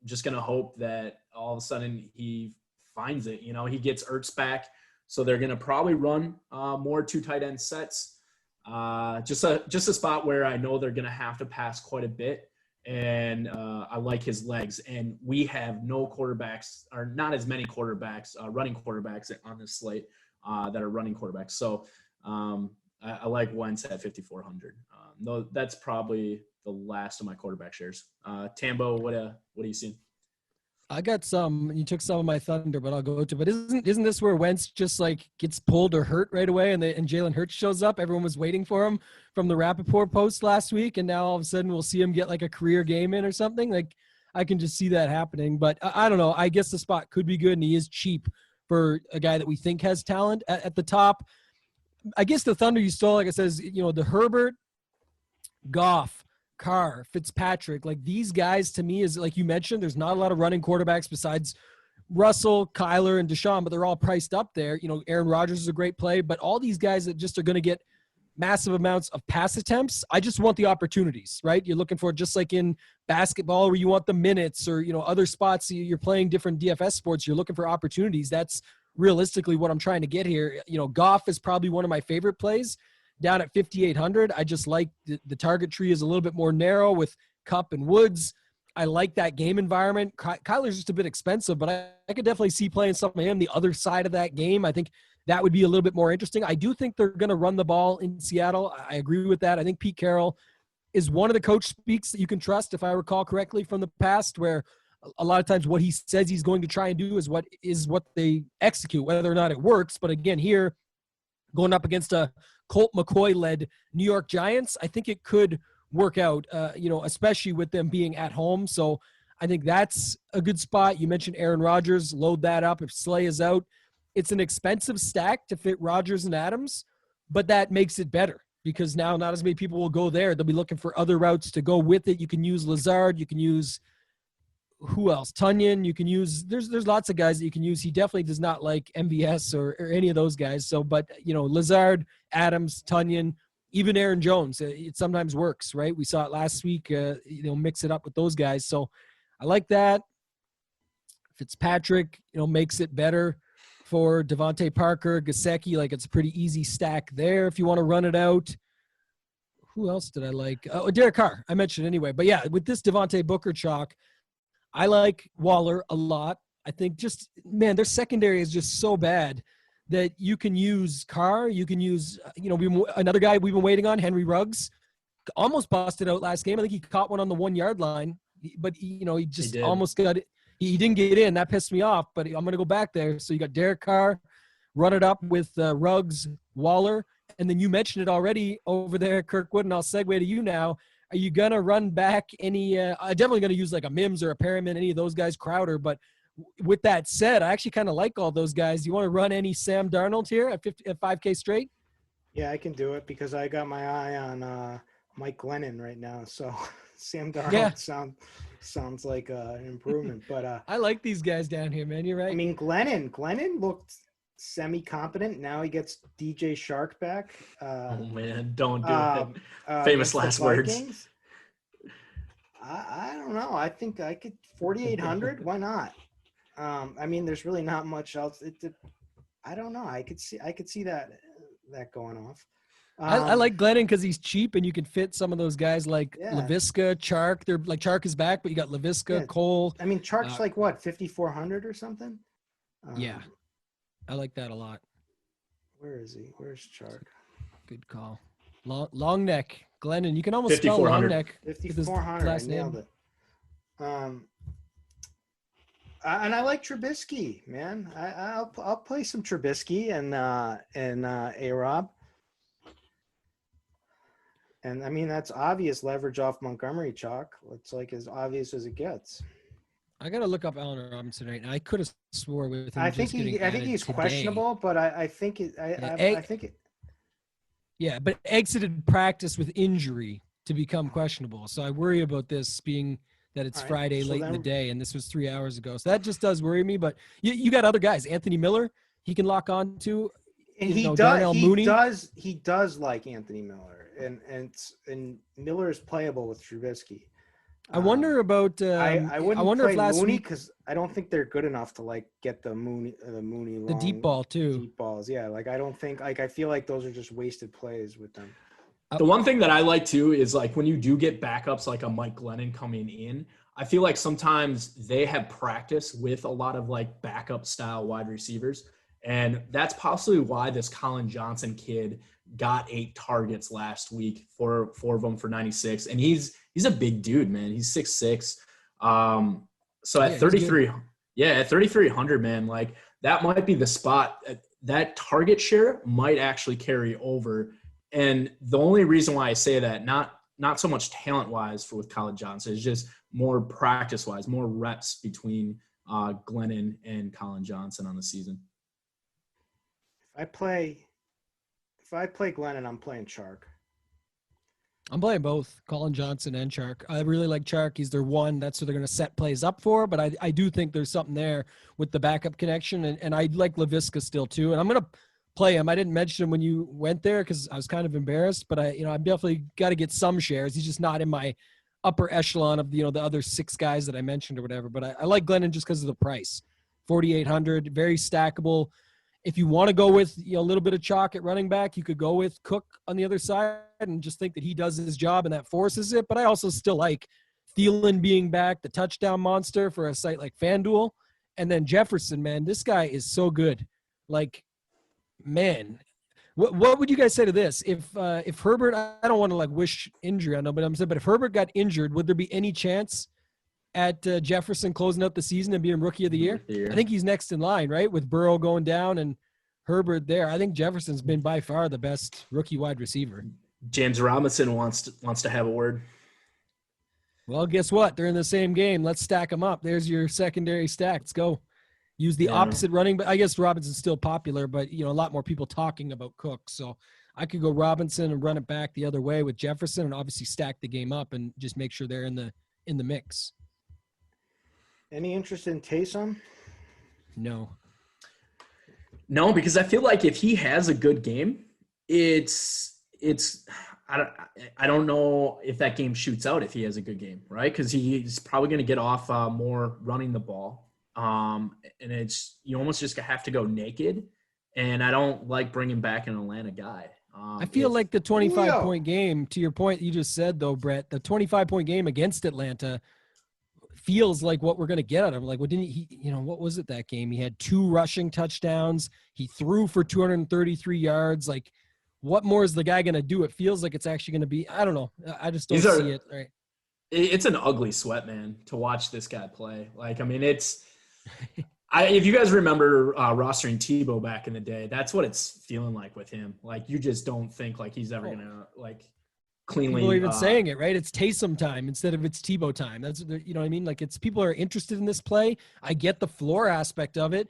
just going to hope that all of a sudden he finds it. You know, he gets Ertz back. So they're going to probably run more 2 tight end sets. Just a spot where I know they're going to have to pass quite a bit, and I like his legs. And we have no quarterbacks, or not as many quarterbacks, running quarterbacks on this slate that are running quarterbacks. So I like Wentz at 5,400. No, that's probably the last of my quarterback shares. Tambo, what are you seeing? I got some. You took some of my thunder, but I'll go to. But isn't this where Wentz just like gets pulled or hurt right away, and Jalen Hurts shows up? Everyone was waiting for him from the Rappaport post last week, and now all of a sudden we'll see him get like a career game in or something. Like I can just see that happening. But I don't know. I guess the spot could be good, and he is cheap for a guy that we think has talent at the top. I guess the thunder you stole, like I says, the Herbert, Goff, Carr, Fitzpatrick, like these guys to me is like you mentioned, there's not a lot of running quarterbacks besides Russell, Kyler, and Deshaun, but they're all priced up there. Aaron Rodgers is a great play, but all these guys that just are going to get massive amounts of pass attempts, I just want the opportunities, right? You're looking for, just like in basketball where you want the minutes, or, other spots, you're playing different DFS sports, you're looking for opportunities. That's realistically what I'm trying to get here. Goff is probably one of my favorite plays down at 5,800. I just like the target tree is a little bit more narrow with Kupp and Woods. I like that game environment. Kyler's just a bit expensive, but I could definitely see playing some of him the other side of that game. I think that would be a little bit more interesting. I do think they're going to run the ball in Seattle. I agree with that. I think Pete Carroll is one of the coach speaks that you can trust, if I recall correctly from the past, where a lot of times what he says he's going to try and do is what they execute, whether or not it works. But again, here, going up against a Colt McCoy-led New York Giants, I think it could work out, especially with them being at home. So I think that's a good spot. You mentioned Aaron Rodgers. Load that up if Slay is out. It's an expensive stack to fit Rodgers and Adams, but that makes it better because now not as many people will go there. They'll be looking for other routes to go with it. You can use Lazard. You can use who else? Tunyon. You can use, there's lots of guys that you can use. He definitely does not like MVS or any of those guys. So, but Lazard, Adams, Tunyon, even Aaron Jones, it sometimes works, right? We saw it last week, mix it up with those guys. So I like that. Fitzpatrick, makes it better for Devontae Parker, Gesicki. Like it's a pretty easy stack there if you want to run it out. Who else did I like? Oh, Derek Carr, I mentioned anyway. But yeah, with this Devontae Booker chalk, I like Waller a lot. I think their secondary is just so bad that you can use Carr. You can use, another guy we've been waiting on, Henry Ruggs, almost busted out last game. I think he caught one on the 1 yard line, but he just almost got it. He didn't get in. That pissed me off, but I'm going to go back there. So you got Derek Carr, run it up with Ruggs, Waller. And then you mentioned it already over there, Kirkwood, and I'll segue to you now. Are you going to run back any I'm definitely going to use like a Mims or a Perriman, any of those guys, Crowder, but with that said, I actually kind of like all those guys. You want to run any Sam Darnold here at 5K straight? Yeah, I can do it because I got my eye on Mike Glennon right now. So Sam Darnold Yeah. sounds like an improvement. But I like these guys down here, man. You're right. I mean, Glennon looked semi-competent. Now he gets DJ Shark back. Oh man, don't do it. against Famous the last words. Vikings. I don't know. I think I could 4,800. Why not? I mean, there's really not much else. I don't know. I could see that going off. I like Glennon because he's cheap and you can fit some of those guys like Yeah. Laviska, Chark. They're like Chark is back, but you got Laviska, Yeah. Cole. I mean, Chark's like what, 5,400 or something? Yeah, I like that a lot. Where is he? Where's Chark? Good call. Long neck, Glennon. You can almost spell long 5,400. neck. 5,400. I nailed it. And I like Trubisky, man. I'll play some Trubisky and A-Rob. And I mean, that's obvious leverage off Montgomery, Chalk. It's like as obvious as it gets. I got to look up Allen Robinson right now. I could have swore with him. I think he's today. questionable, but I think it. I think it. Yeah, but exited practice with injury to become questionable. So I worry about this being that it's All right, Friday so late in then- the day, and this was 3 hours ago. So that just does worry me. But you got other guys. Anthony Miller, he can lock on to. And you he know, does. Darnell Mooney. He does like Anthony Miller, and Miller is playable with Trubisky. I wonder about. I wouldn't I wonder play if last Mooney week because I don't think they're good enough to like get the Mooney the long, deep ball too. deep balls. Yeah, like I don't think I feel like those are just wasted plays with them. The one thing that I like too is like when you do get backups like a Mike Glennon coming in, I feel like sometimes they have practice with a lot of like backup style wide receivers. And that's possibly why this Colin Johnson kid got 8 targets last week, four of them for 96. And he's a big dude, man. He's 6'6". So at 3,300, man, like that might be the spot. That target share might actually carry over. And the only reason why I say that, not so much talent-wise with Colin Johnson, is just more practice-wise, more reps between Glennon and Colin Johnson on the season. If I play Glennon, I'm playing Chark. I'm playing both Colin Johnson and Chark. I really like Chark. He's their one. That's what they're going to set plays up for. But I do think there's something there with the backup connection. And I like Laviska still too. And I'm going to play him. I didn't mention him when you went there because I was kind of embarrassed. But I've definitely got to get some shares. He's just not in my upper echelon of the other 6 guys that I mentioned or whatever. But I like Glennon just because of the price. 4,800, very stackable. If you want to go with a little bit of chalk at running back, you could go with Cook on the other side and just think that he does his job and that forces it. But I also still like Thielen being back, the touchdown monster for a site like FanDuel. And then Jefferson, man, this guy is so good. Like, man, what would you guys say to this? If Herbert, I don't want to like wish injury on him, but I'm saying, but if Herbert got injured, would there be any chance at Jefferson closing out the season and being rookie of the year? I think he's next in line, right? With Burrow going down and Herbert there. I think Jefferson's been by far the best rookie wide receiver. James Robinson wants to have a word. Well, guess what? They're in the same game. Let's stack them up. There's your secondary stack. Let's go. Use the opposite running, but I guess Robinson's still popular, but a lot more people talking about Cook. So I could go Robinson and run it back the other way with Jefferson and obviously stack the game up and just make sure they're in the mix. Any interest in Taysom? No, because I feel like if he has a good game, it's I don't know if that game shoots out if he has a good game, right? Because he's probably going to get off more running the ball, and it's you almost just have to go naked. And I don't like bringing back an Atlanta guy. I feel like the 25-point game, to your point you just said, though, Brett, the 25-point game against Atlanta feels like what we're going to get out of him. Like, what didn't he, what was it that game? He had 2 rushing touchdowns. He threw for 233 yards. Like, what more is the guy going to do? It feels like it's actually going to be, I don't know. I just don't see it. Right. It's an ugly sweat, man, to watch this guy play. Like, I mean, it's if you guys remember rostering Tebow back in the day, that's what it's feeling like with him. Like, you just don't think like he's ever going to like cleanly. People are even saying it, right? It's Taysom time instead of it's Tebow time. That's, you know what I mean? Like, it's people are interested in this play. I get the floor aspect of it.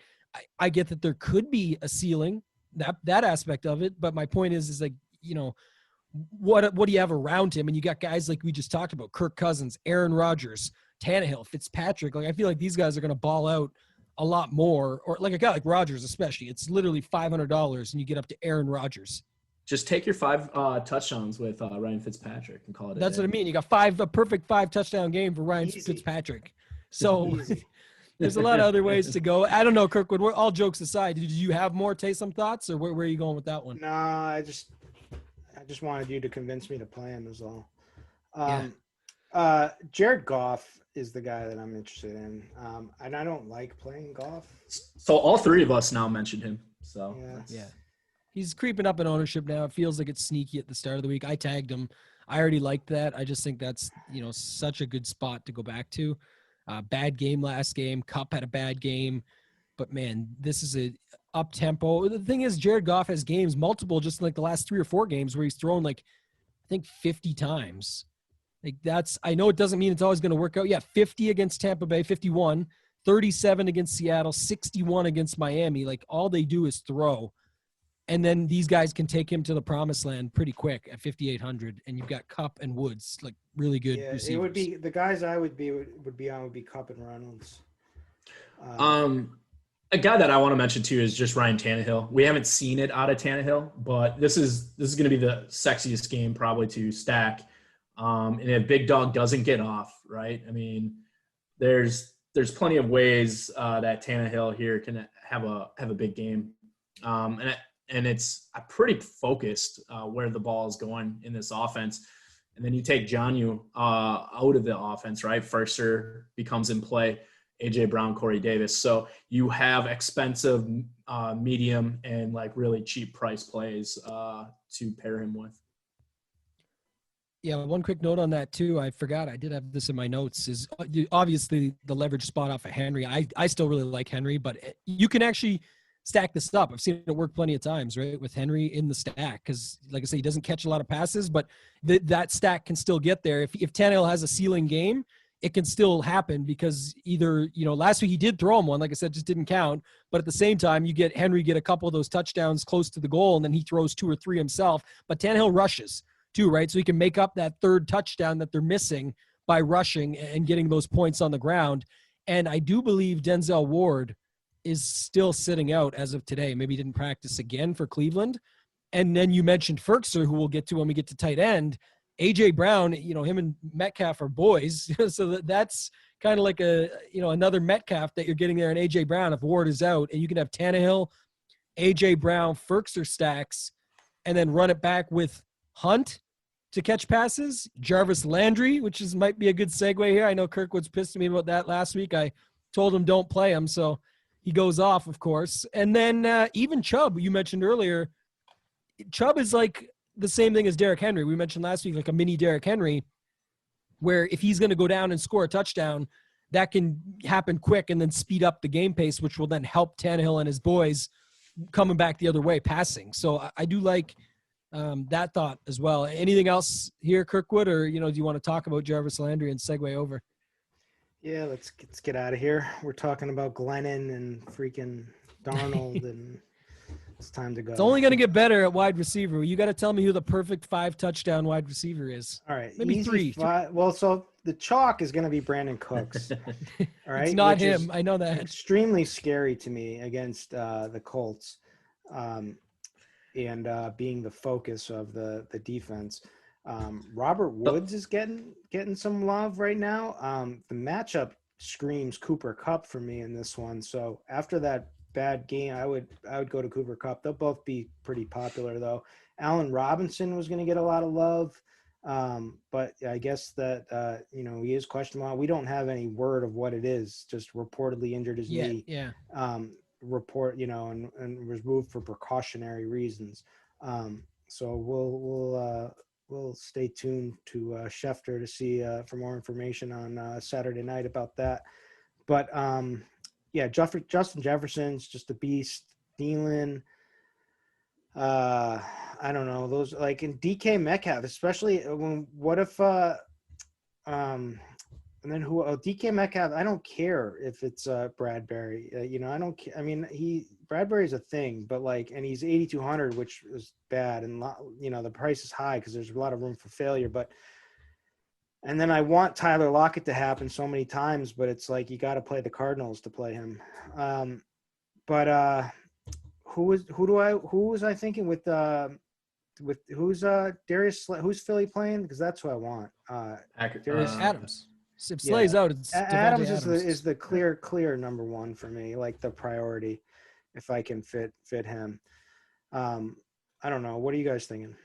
I get that there could be a ceiling, that aspect of it. But my point is like, you know, what do you have around him? And you got guys like we just talked about, Kirk Cousins, Aaron Rodgers, Tannehill, Fitzpatrick. Like, I feel like these guys are going to ball out a lot more, or like a guy like Rodgers, especially. It's literally $500 and you get up to Aaron Rodgers. Just take your 5 touchdowns with Ryan Fitzpatrick and call it a That's day. what I mean. You got a perfect 5 touchdown game for Ryan Fitzpatrick. So there's a lot of other ways to go. I don't know, Kirkwood, all jokes aside, did you have more Taysom thoughts, or where are you going with that one? No, I just wanted you to convince me to play him is all. Jared Goff is the guy that I'm interested in. And I don't like playing golf. So all 3 of us now mentioned him. So yeah. He's creeping up in ownership now. It feels like it's sneaky at the start of the week. I tagged him. I already liked that. I just think that's, you know, such a good spot to go back to. Bad game last game. Kupp had a bad game. But, man, this is a up-tempo. The thing is, Jared Goff has games, multiple, just like the last 3 or 4 games where he's thrown, like, I think 50 times. Like, that's – I know it doesn't mean it's always going to work out. Yeah, 50 against Tampa Bay, 51, 37 against Seattle, 61 against Miami. Like, all they do is throw. And then these guys can take him to the promised land pretty quick at 5,800, and you've got Kupp and Woods, like really good receivers. It would be the guys I would be on would be Kupp and Reynolds. A guy that I want to mention too is just Ryan Tannehill. We haven't seen it out of Tannehill, but this is going to be the sexiest game probably to stack. And if Big Dog doesn't get off, right? I mean, there's plenty of ways that Tannehill here can have a big game. And it's pretty focused where the ball is going in this offense. And then you take Jonnu out of the offense, right? Firster becomes in play, A.J. Brown, Corey Davis. So you have expensive, medium, and like really cheap price plays to pair him with. Yeah, one quick note on that too. I forgot I did have this in my notes. Is obviously the leverage spot off of Henry. I still really like Henry, but you can actually stack this up. I've seen it work plenty of times, right, with Henry in the stack, because, like I say, he doesn't catch a lot of passes, but that stack can still get there. If Tannehill has a ceiling game, it can still happen, because either, you know, last week he did throw him one, like I said, just didn't count. But at the same time, you get Henry get a couple of those touchdowns close to the goal, and then he throws 2 or 3 himself. But Tannehill rushes too, right? So he can make up that 3rd touchdown that they're missing by rushing and getting those points on the ground. And I do believe Denzel Ward is still sitting out as of today. Maybe he didn't practice again for Cleveland. And then you mentioned Ferkser, who we'll get to when we get to tight end. A.J. Brown, you know, him and Metcalf are boys. So that's kind of like another Metcalf that you're getting there in A.J. Brown if Ward is out. And you can have Tannehill, A.J. Brown, Ferkser stacks, and then run it back with Hunt to catch passes, Jarvis Landry, which might be a good segue here. I know Kirkwood's pissed at me about that last week. I told him don't play him, so he goes off, of course. And then even Chubb, you mentioned earlier, Chubb is like the same thing as Derrick Henry. We mentioned last week, like a mini Derrick Henry, where if he's going to go down and score a touchdown, that can happen quick and then speed up the game pace, which will then help Tannehill and his boys coming back the other way, passing. So I do like that thought as well. Anything else here, Kirkwood, or, you know, do you want to talk about Jarvis Landry and segue over? Yeah, let's get out of here. We're talking about Glennon and freaking Darnold, and it's time to go. It's only going to get better at wide receiver. You got to tell me who the perfect 5 touchdown wide receiver is. All right, maybe 3. Well, so the chalk is going to be Brandon Cooks. All right, it's not him. I know that. Extremely scary to me against the Colts, and being the focus of the defense. Robert Woods is getting some love right now. The matchup screams Cooper Kupp for me in this one. So after that bad game, I would go to Cooper Kupp. They'll both be pretty popular though. Allen Robinson was going to get a lot of love, but I guess that he is questionable. We don't have any word of what it is. Just reportedly injured his knee. Yeah. And was moved for precautionary reasons. So we'll stay tuned to Schefter to see for more information on Saturday night about that. But Justin Jefferson's just a beast. Thielen, I don't know, those like in DK Metcalf, especially when what if and then DK Metcalf, I don't care if it's Bradbury. I don't care. I mean, Bradbury's a thing, but like, and he's 8,200, which is bad, and the price is high because there's a lot of room for failure. And then I want Tyler Lockett to happen so many times, but it's like you got to play the Cardinals to play him. But who was I thinking with who's Darius? Who's Philly playing? Because that's who I want. Darius Adams. If Slay's out, it's Adams is the clear number one for me, like the priority, if I can fit him. I don't know. What are you guys thinking?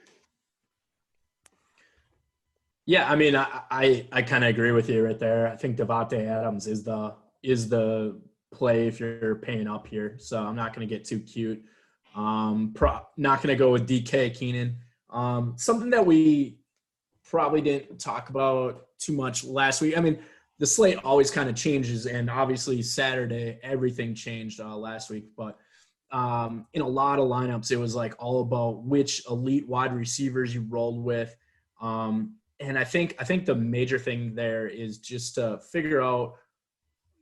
Yeah, I mean, I kind of agree with you right there. I think Davante Adams is the play if you're paying up here. So I'm not going to get too cute. Not going to go with DK Keenan. Something that we probably didn't talk about too much last week. I mean, the slate always kind of changes, and obviously Saturday everything changed last week. But in a lot of lineups, it was like all about which elite wide receivers you rolled with. And I think the major thing there is just to figure out,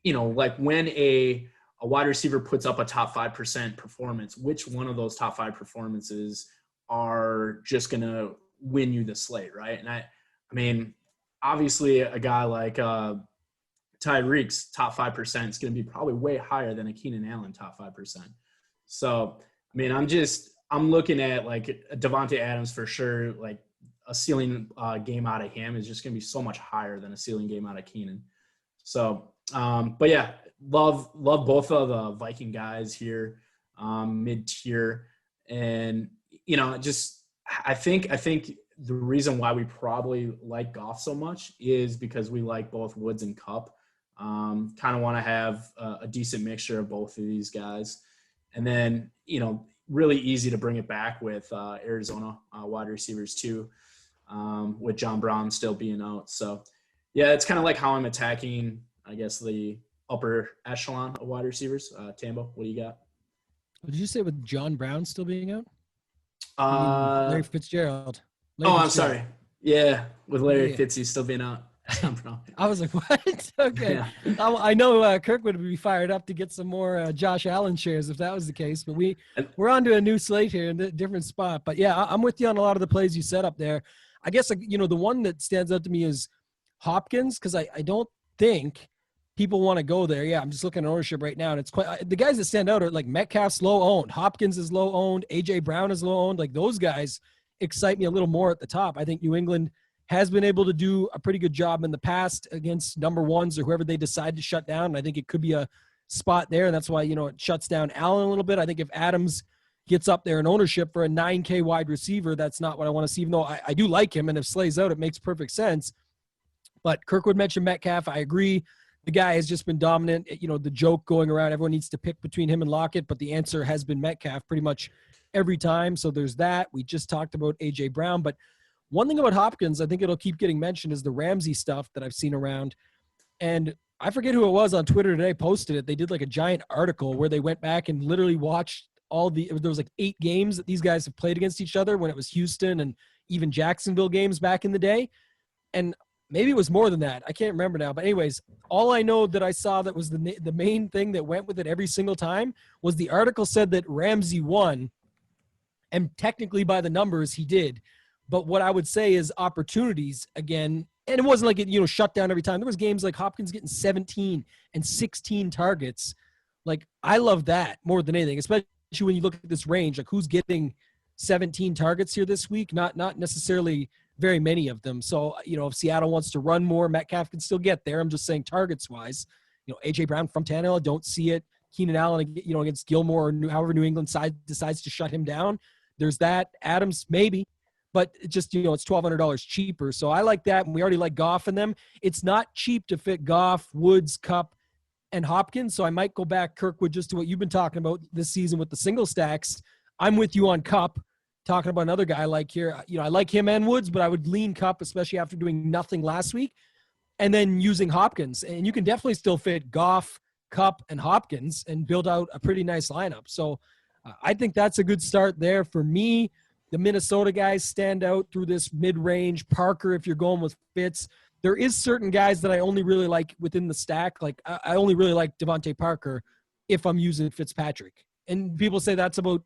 like when a wide receiver puts up a top 5% performance, which one of those top 5 performances are just going to win you the slate, right? And I mean, obviously a guy like Tyreek's top 5% is going to be probably way higher than a Keenan Allen top 5%. So, I mean, I'm looking at like Davante Adams for sure. Like a ceiling game out of him is just going to be so much higher than a ceiling game out of Keenan. So, but yeah, love both of the Viking guys here, mid-tier. And, I think the reason why we probably like Goff so much is because we like both Woods and Kupp. Kind of want to have a decent mixture of both of these guys. And then, really easy to bring it back with Arizona wide receivers too, with John Brown still being out. So, yeah, it's kind of like how I'm attacking, I guess, the upper echelon of wide receivers. Tambo, what do you got? What did you say with John Brown still being out? Larry Fitzgerald. I'm sorry. Yeah, with Larry Fitzy still being out. I was like, what? Okay. Yeah. I know Kirkwood would be fired up to get some more Josh Allen shares if that was the case, but we're on to a new slate here in a different spot. But yeah, I'm with you on a lot of the plays you set up there. I guess, the one that stands out to me is Hopkins, because I don't think people want to go there. Yeah, I'm just looking at ownership right now, and it's quite the guys that stand out are like Metcalf's low owned, Hopkins is low owned, AJ Brown is low owned. Like those guys excite me a little more at the top. I think New England has been able to do a pretty good job in the past against number ones or whoever they decide to shut down. And I think it could be a spot there, and that's why it shuts down Allen a little bit. I think if Adams gets up there in ownership for a 9K wide receiver, that's not what I want to see, even though I do like him, and if Slay's out, it makes perfect sense. But Kirkwood mentioned Metcalf. I agree. The guy has just been dominant. The joke going around, everyone needs to pick between him and Lockett, but the answer has been Metcalf pretty much every time. So there's that. We just talked about A.J. Brown. But one thing about Hopkins, I think it'll keep getting mentioned, is the Ramsey stuff that I've seen around. And I forget who it was on Twitter today posted it. They did like a giant article where they went back and literally watched there was like 8 games that these guys have played against each other when it was Houston and even Jacksonville games back in the day. And maybe it was more than that. I can't remember now. But anyways, all I know that I saw that was the main thing that went with it every single time was the article said that Ramsey won. And technically by the numbers, he did. But what I would say is opportunities again. And it wasn't like it, shut down every time. There was games like Hopkins getting 17 and 16 targets. Like, I love that more than anything, especially when you look at this range, like who's getting 17 targets here this week? Not necessarily very many of them. So, if Seattle wants to run more, Metcalf can still get there. I'm just saying targets wise, A.J. Brown from Tannehill, don't see it. Keenan Allen, against Gilmore or however New England side decides to shut him down. There's that. Adams, maybe. But it just, it's $1,200 cheaper. So I like that. And we already like Goff in them. It's not cheap to fit Goff, Woods, Kupp, and Hopkins. So I might go back, Kirkwood, just to what you've been talking about this season with the single stacks. I'm with you on Kupp, talking about another guy like here. I like him and Woods, but I would lean Kupp, especially after doing nothing last week. And then using Hopkins. And you can definitely still fit Goff, Kupp, and Hopkins and build out a pretty nice lineup. So I think that's a good start there for me. The Minnesota guys stand out through this mid-range. Parker, if you're going with Fitz. There is certain guys that I only really like within the stack. Like I only really like Devontae Parker if I'm using Fitzpatrick. And people say that's about,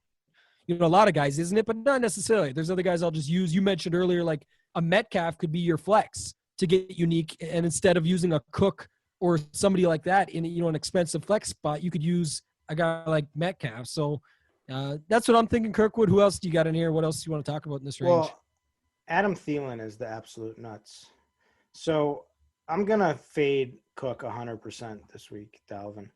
a lot of guys, isn't it? But not necessarily. There's other guys I'll just use. You mentioned earlier, like a Metcalf could be your flex to get unique. And instead of using a Cook or somebody like that in, an expensive flex spot, you could use a guy like Metcalf. So that's what I'm thinking, Kirkwood. Who else do you got in here? What else do you want to talk about in this range? Well, Adam Thielen is the absolute nuts. So I'm going to fade Cook 100% this week, Dalvin.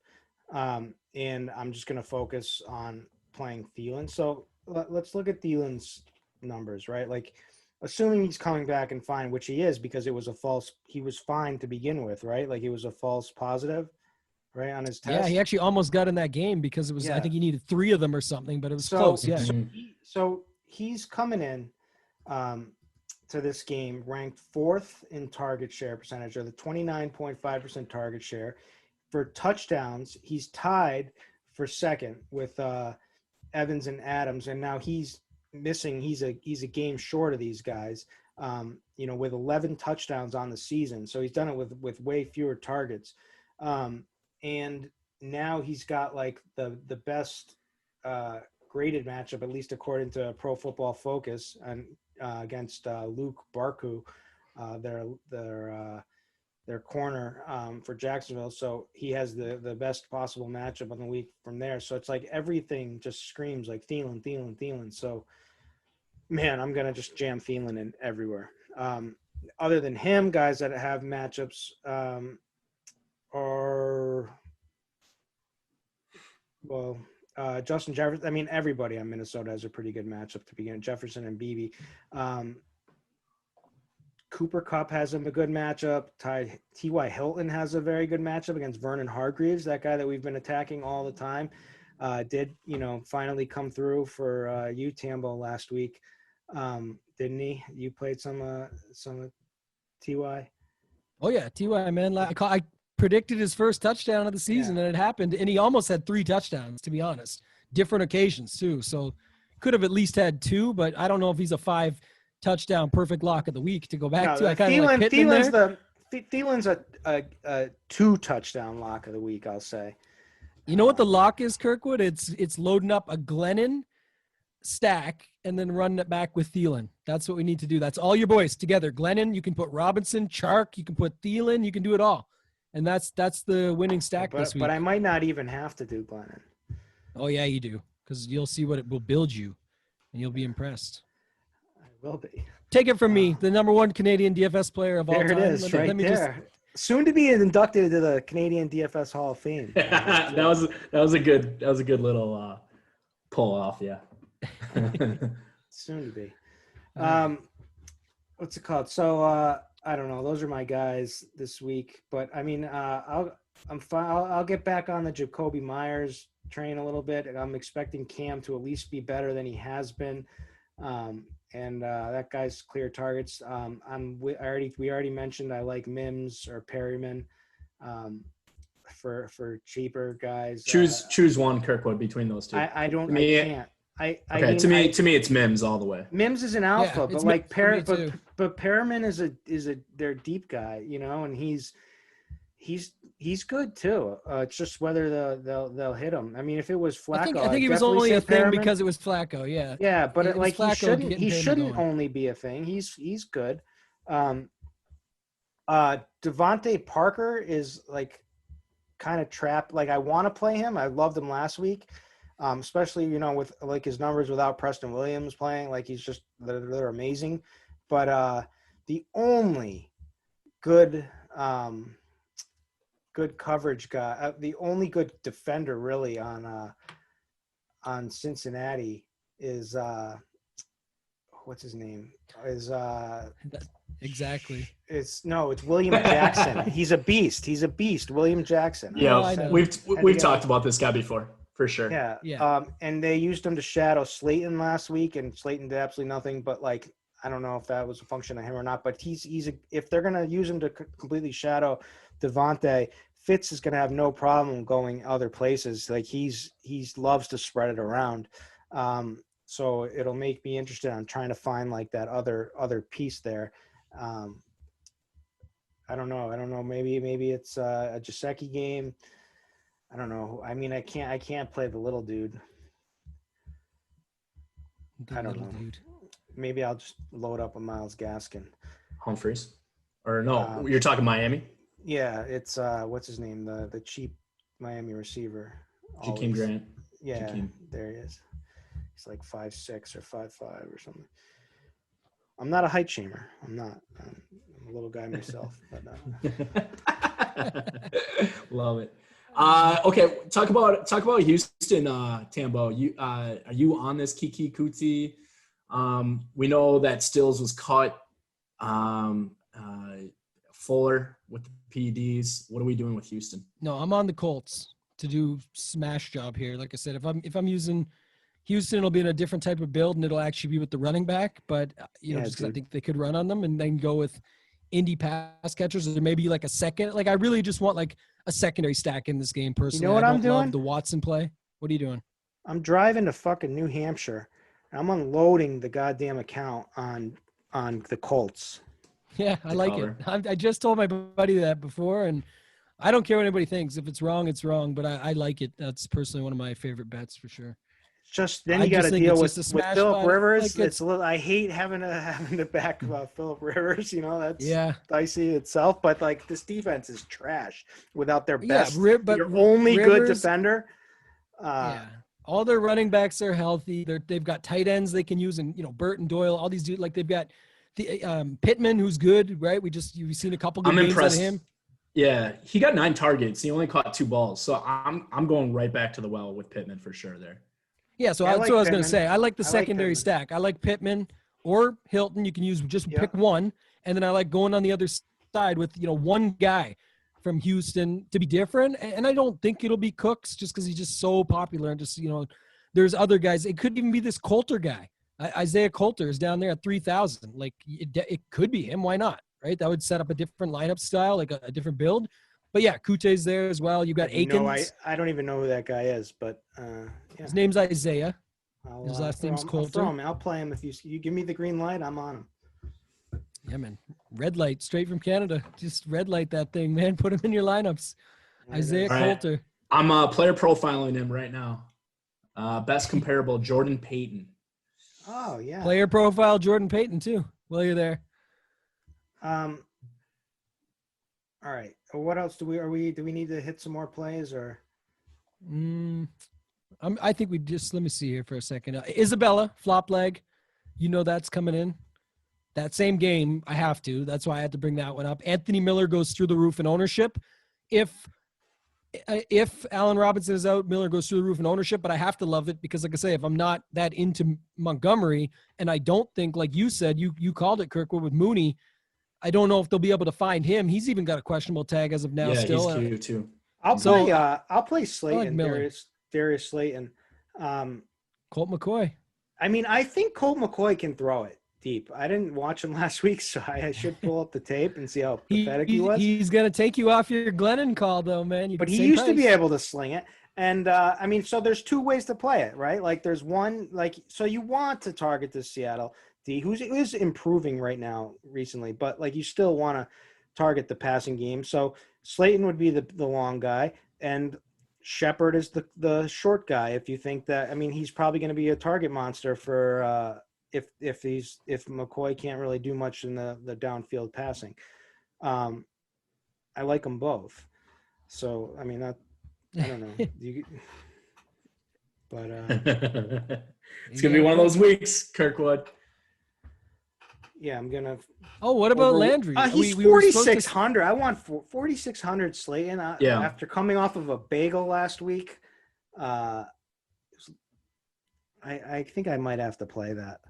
And I'm just going to focus on playing Thielen. So let's look at Thielen's numbers, right? Like, assuming he's coming back and fine, which he is, because he was fine to begin with, right? Like, it was a false positive, right, on his test. Yeah, he actually almost got in that game because it was, I think he needed 3 of them or something, but it was close. Yeah. So he's coming in to this game ranked 4th in target share percentage, or the 29.5% target share. For touchdowns, he's tied for 2nd with Evans and Adams, and now he's missing. He's a game short of these guys, with 11 touchdowns on the season. So he's done it with way fewer targets, and now he's got like the best graded matchup, at least according to Pro Football Focus, and against Luke Barku, their corner for Jacksonville. So he has the best possible matchup on the week from there. So it's like everything just screams like Thielen. So, man, I'm going to just jam Thielen in everywhere. Other than him, guys that have matchups are, Justin Jefferson. I mean, everybody on Minnesota has a pretty good matchup to begin. Jefferson and Beebe. Cooper Kupp has him a good matchup. T.Y. Hilton has a very good matchup against Vernon Hargreaves, that guy that we've been attacking all the time. Did finally come through for you, Tambo, last week, didn't he? You played some T.Y.? Oh, yeah, T.Y., man. I predicted his first touchdown of the season, and it happened. And he almost had 3 touchdowns, to be honest. Different occasions, too. So could have at least had 2, but I don't know if he's a 5 touchdown perfect lock of the week to go back to. I kind of like Thielen's a 2 touchdown lock of the week, I'll say. You know what the lock is, Kirkwood? It's loading up a Glennon stack and then running it back with Thielen. That's what we need to do. That's all your boys together. Glennon, you can put Robinson, Chark, you can put Thielen, you can do it all. And that's the winning stack this week. But I might not even have to do Glennon. Oh, yeah, you do, because you'll see what it will build you, and you'll be impressed. Will be. Take it from me, the number 1 Canadian DFS player of all time. There it is, right there. Soon to be inducted into the Canadian DFS Hall of Fame. that was a good little pull off, yeah. Soon to be. What's it called? So I don't know. Those are my guys this week, but I mean, I'll get back on the Jacoby Myers train a little bit, and I'm expecting Cam to at least be better than he has been. And that guy's clear targets. We already mentioned I like Mims or Perryman for cheaper guys. Choose one, Kirkwood, between those 2. I can't. To me, it's Mims all the way. Mims is an alpha, but like but Perriman is their deep guy, and he's good too. It's just whether they'll hit him. I mean, if it was Flacco, I think it was only a thing because it was Flacco. Yeah. Yeah, but he shouldn't only be a thing. He's good. Devontae Parker is like kind of trapped. Like, I want to play him. I loved him last week. Especially, with like his numbers without Preston Williams playing, like they're amazing. But the only good coverage guy, the only good defender really on Cincinnati is what's his name? Exactly. It's William Jackson. He's a beast. William Jackson. Yeah, we've talked about this guy before. For sure. Yeah. And they used him to shadow Slayton last week, and Slayton did absolutely nothing. But like, I don't know if that was a function of him or not. But if they're gonna use him to completely shadow Devontae, Fitz is going to have no problem going other places. Like he's loves to spread it around. So it'll make me interested on trying to find like that other piece there. I don't know. Maybe it's a Jaceki game. I don't know. I mean, I can't play the little dude. I don't know. Dude. Maybe I'll just load up a Myles Gaskin. Humphreys, or no? You're talking Miami. Yeah, it's what's his name? The cheap Miami receiver. Jakeem Grant. Yeah, Jakeem. There he is. He's like 5'6" or 5'5" or something. I'm not a height shamer. I'm not. I'm a little guy myself. But Love it. Okay, talk about Houston, Tambo. Are you on this Kiki Kuti? We know that Stills was cut. Fuller with the PEDs. What are we doing with Houston? No, I'm on the Colts to do smash job here. Like I said, if I'm using Houston, it'll be in a different type of build, and it'll actually be with the running back. But just because I think they could run on them, and then go with indie pass catchers, or maybe like a second. Like I really just want like a secondary stack in this game. Personally, you know what I'm doing? Love the Watson play. What are you doing? I'm driving to fucking New Hampshire. I'm unloading the goddamn account on the Colts. Yeah, I like it. I just told my buddy that before, and I don't care what anybody thinks. If it's wrong, it's wrong. But I like it. That's personally one of my favorite bets for sure. Just then you got to deal with Phillip Rivers. Like it's a little. I hate having to back Phillip Rivers. That's dicey itself. But like this defense is trash without their best. But your only good defender. All their running backs are healthy. They've got tight ends they can use, and Burton, Doyle, all these dudes. Like they've got the Pittman, who's good, right? You've seen a couple good games out of him. Yeah, he got 9 targets. He only caught 2 balls. So I'm going right back to the well with Pittman for sure there. Yeah, so that's what I was going to say. I like the secondary stack. I like Pittman or Hilton. You can use pick one, and then I like going on the other side with one guy from Houston to be different. And I don't think it'll be Cooks just because he's just so popular, and just there's other guys. It could even be this Coulter guy. Isaiah Coulter is down there at 3,000. Like it could be him. Why not? Right? That would set up a different lineup style, like a different build. But yeah, Kute's there as well. You got Akins. I don't even know who that guy is, but his name's Isaiah. His last name's Coulter. I'll play him if you give me the green light. I'm on him. Yeah, man. Red light, straight from Canada. Just red light that thing, man. Put him in your lineups. Isaiah Coulter. I'm player profiling him right now. Best comparable, Jordan Payton. Oh yeah. Player profile, Jordan Payton too. While you're there. All right. What else do we need to hit some more plays or? I think let me see here for a second. Isabella flop leg, that's coming in. That same game, I have to. That's why I had to bring that one up. Anthony Miller goes through the roof in ownership. If Allen Robinson is out, Miller goes through the roof in ownership. But I have to love it because, like I say, if I'm not that into Montgomery, and I don't think, like you said, you called it, Kirkwood, with Mooney, I don't know if they'll be able to find him. He's even got a questionable tag as of now. Still, he's cute too. I'll play Slayton, like Darius Slayton. Colt McCoy. I mean, I think Colt McCoy can throw it deep. I didn't watch him last week, so I should pull up the tape and see how pathetic he was. He's going to take you off your Glennon call, though, man. But he used to be able to sling it. And, I mean, so there's 2 ways to play it, right? Like, there's one, so you want to target the Seattle D, who is improving right now recently, but, like, you still want to target the passing game. So Slayton would be the long guy, and Shepard is the short guy. If you think that, I mean, he's probably going to be a target monster for if McCoy can't really do much in the downfield passing. I like them both. So I mean, I don't know. It's gonna be one of those weeks, Kirkwood. Yeah, I'm gonna. Oh, what about Landry? He's 4,600. I want 4,600 Slayton. After coming off of a bagel last week, I think I might have to play that.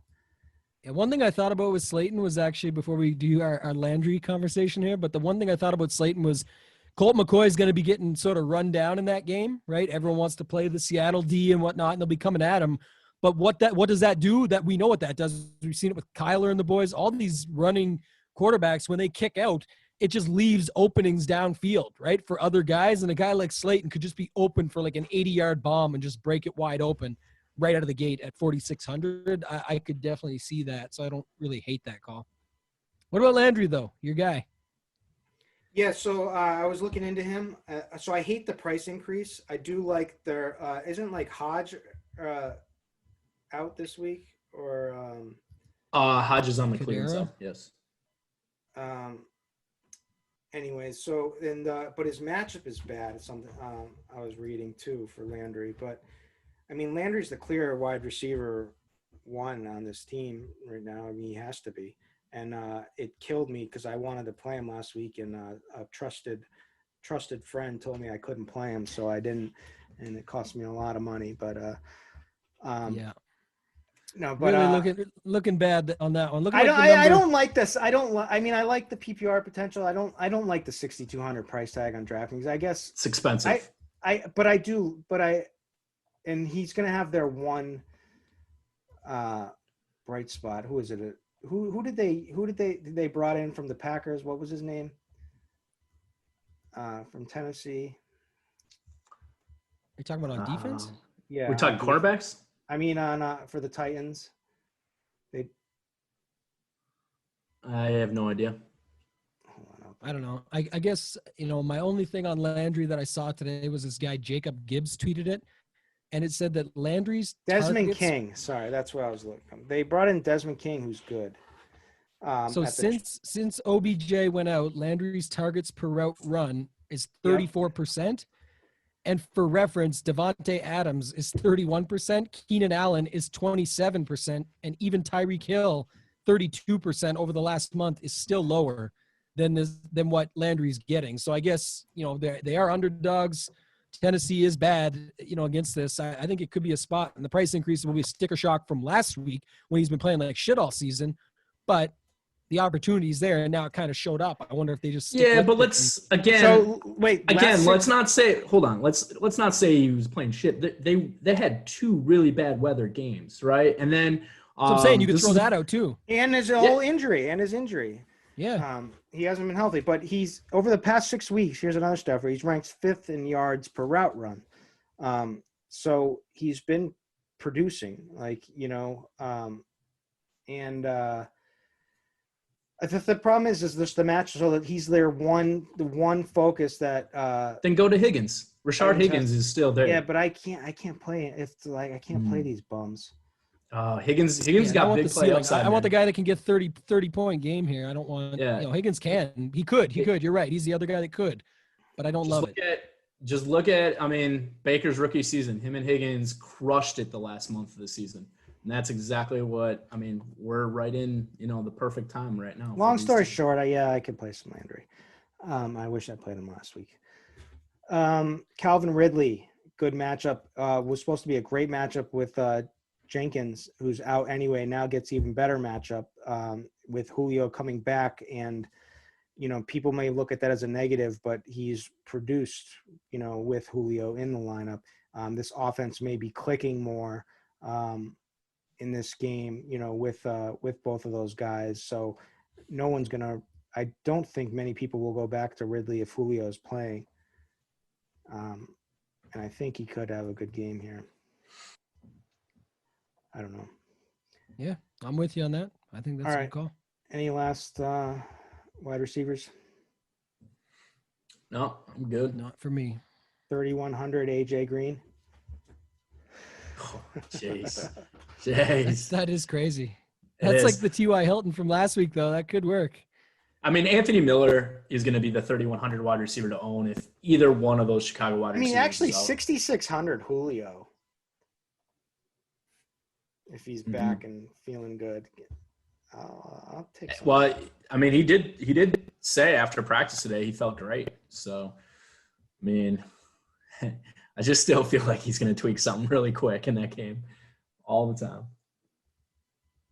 Yeah, one thing I thought about with Slayton was actually, before we do our Landry conversation here, but the one thing I thought about Slayton was Colt McCoy is going to be getting sort of run down in that game, right? Everyone wants to play the Seattle D and whatnot, and they'll be coming at him. But what does that do? That we know what that does. We've seen it with Kyler and the boys. All these running quarterbacks, when they kick out, it just leaves openings downfield, right, for other guys. And a guy like Slayton could just be open for like an 80-yard bomb and just break it wide open right out of the gate at 4,600. I could definitely see that. So I don't really hate that call. What about Landry, though? Your guy. Yeah, so I was looking into him. So I hate the price increase. I do like their isn't like Hodge out this week or Hodge is on the Kadira? Cleveland side. Yes. Anyway, so but his matchup is bad. It's something I was reading too for Landry. But I mean, Landry's the clear wide receiver one on this team right now. I mean, he has to be. And it killed me because I wanted to play him last week, and a trusted friend told me I couldn't play him, so I didn't, and it cost me a lot of money. But Yeah. no, but Really looking bad on that one. I don't like this. I mean, I like the PPR potential. I don't like the 6,200 price tag on DraftKings. I guess It's expensive. And he's gonna have their one bright spot. Who is it? Who did they brought in from the Packers? What was his name? From Tennessee. You're talking about on defense? Yeah. We're talking cornerbacks? I mean, on for the Titans. I have no idea. Hold on, I don't know. I guess, my only thing on Landry that I saw today was this guy, Jacob Gibbs, tweeted it. And it said that Landry's Desmond targets, King. Sorry, that's what I was looking. They brought in Desmond King, who's good. So since OBJ went out, Landry's targets per route run is 34%. And for reference, Devontae Adams is 31%, Keenan Allen is 27%, and even Tyreek Hill, 32% over the last month is still lower than what Landry's getting. So I guess, they are underdogs. Tennessee is bad, against this. I think it could be a spot, and the price increase will be a sticker shock from last week when he's been playing like shit all season. But the opportunity's there, and now it kind of showed up. I wonder if they just but let's let's not say. Hold on, let's not say he was playing shit. They had two really bad weather games, right? And then so I'm saying you could throw that out too. And his whole injury, Yeah. He hasn't been healthy, but he's over the past 6 weeks. Here's another stuffer. He's ranked 5th in yards per route run. So he's been producing, the problem is just the match, so that he's the one focus that. Then go to Higgins. Rashard Higgins is still there. Yeah, but I can't play it. It's like I can't play these bums. Higgins got big play upside. I want the guy that can get 30-point game here. I don't want. Higgins can. He could. You're right. He's the other guy that could, but I don't love it. Just look at. I mean, Baker's rookie season. Him and Higgins crushed it the last month of the season. And that's exactly what, we're right in, the perfect time right now. Long story short, I could play some Landry. I wish I played him last week. Calvin Ridley, good matchup. Was supposed to be a great matchup with Jenkins, who's out anyway. Now gets even better matchup with Julio coming back. And, people may look at that as a negative, but he's produced, with Julio in the lineup. This offense may be clicking more. In this game, with both of those guys. So no one's I don't think many people will go back to Ridley if Julio is playing. And I think he could have a good game here. I don't know. Yeah, I'm with you on that. I think that's a good call. Any last wide receivers? No, I'm good. Not for me. 3,100 AJ Green. Oh, jeez. That is crazy. That's like the T.Y. Hilton from last week, though. That could work. I mean, Anthony Miller is going to be the 3,100 wide receiver to own if either one of those Chicago wide receivers. Actually, 6,600 Julio. If he's back and feeling good, I'll take some. Well, he did say after practice today he felt great. So, I just still feel like he's going to tweak something really quick in that game all the time.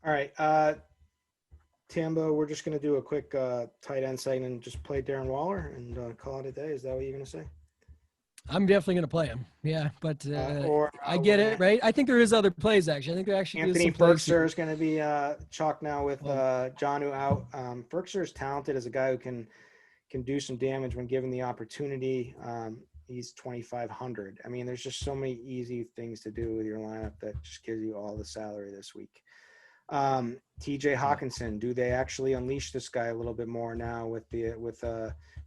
All right. Tambo, we're just going to do a quick tight end segment and just play Darren Waller and call it a day. Is that what you're going to say? I'm definitely going to play him. Yeah, but I get it, right? I think there is other plays, actually. I think there actually Anthony is some plays Berkshire is going to be chalk now with Jonnu out. Berkshire is talented as a guy who can, can do some damage when given the opportunity. He's 2,500. I mean, there's just so many easy things to do with your lineup that just gives you all the salary this week. TJ Hawkinson, do they actually unleash this guy a little bit more now with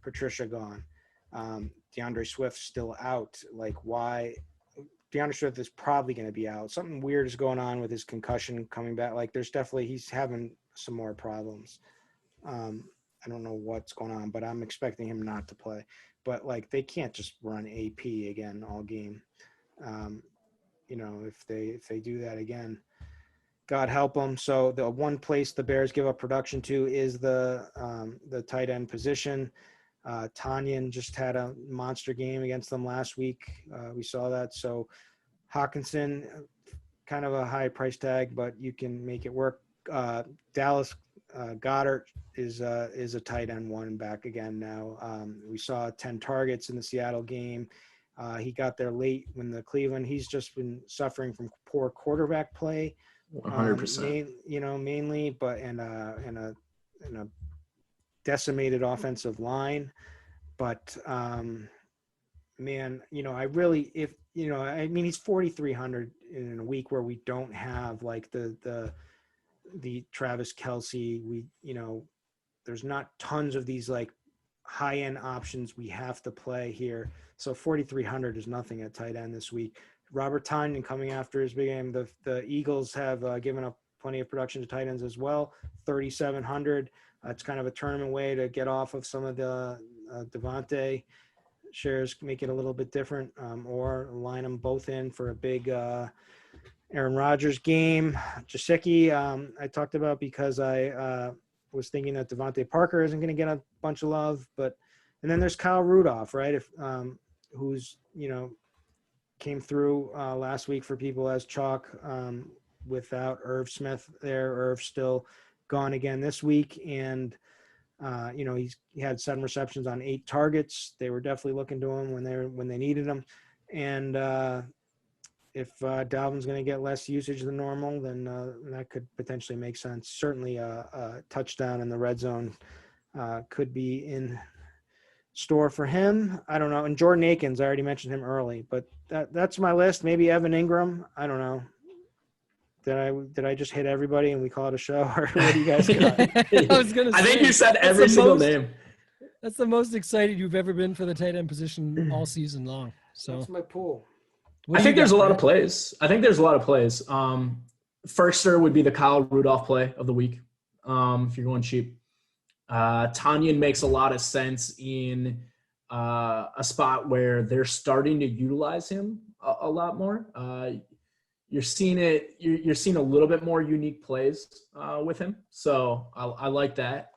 Patricia gone? DeAndre Swift still out. Like, why? DeAndre Swift is probably going to be out. Something weird is going on with his concussion coming back. Like, he's having some more problems. I don't know what's going on, but I'm expecting him not to play. But, like, they can't just run AP again all game. If they do that again, God help them. So the one place the Bears give up production to is the tight end position. Tanyan just had a monster game against them last week. We saw that. So Hawkinson, kind of a high price tag, but you can make it work. Dallas Goddard is a tight end one back again now. We saw 10 targets in the Seattle game. He got there late when the Cleveland. He's just been suffering from poor quarterback play. 100%. Mainly, but in a decimated offensive line. But man, I really, he's 4,300 in a week where we don't have like the Travis Kelce. There's not tons of these like high end options we have to play here. So 4,300 is nothing at tight end this week. Robert Tonyan coming after his big game. The Eagles have given up plenty of production to tight ends as well. 3,700. It's kind of a tournament way to get off of some of the Devontae shares, make it a little bit different, or line them both in for a big Aaron Rodgers game. Jasicki, I talked about because I was thinking that Devontae Parker isn't going to get a bunch of love, and then there's Kyle Rudolph, right? Who's came through last week for people as chalk without Irv Smith there. Irv still gone again this week, and he had 7 receptions on 8 targets. They were definitely looking to him when they needed him, and if Dalvin's going to get less usage than normal, then that could potentially make sense. Certainly a touchdown in the red zone could be in store for him. I don't know. And Jordan Akins, I already mentioned him early, but that's my list. Maybe Evan Ingram. I don't know. Did I just hit everybody and we call it a show, or what do you guys got? I think you said every single name. That's the most excited you've ever been for the tight end position all season long. So that's my pool. I think there's a lot of plays. Firster would be the Kyle Rudolph play of the week. If you're going cheap. Tanyan makes a lot of sense in a spot where they're starting to utilize him a lot more. You're seeing a little bit more unique plays with him. So I like that.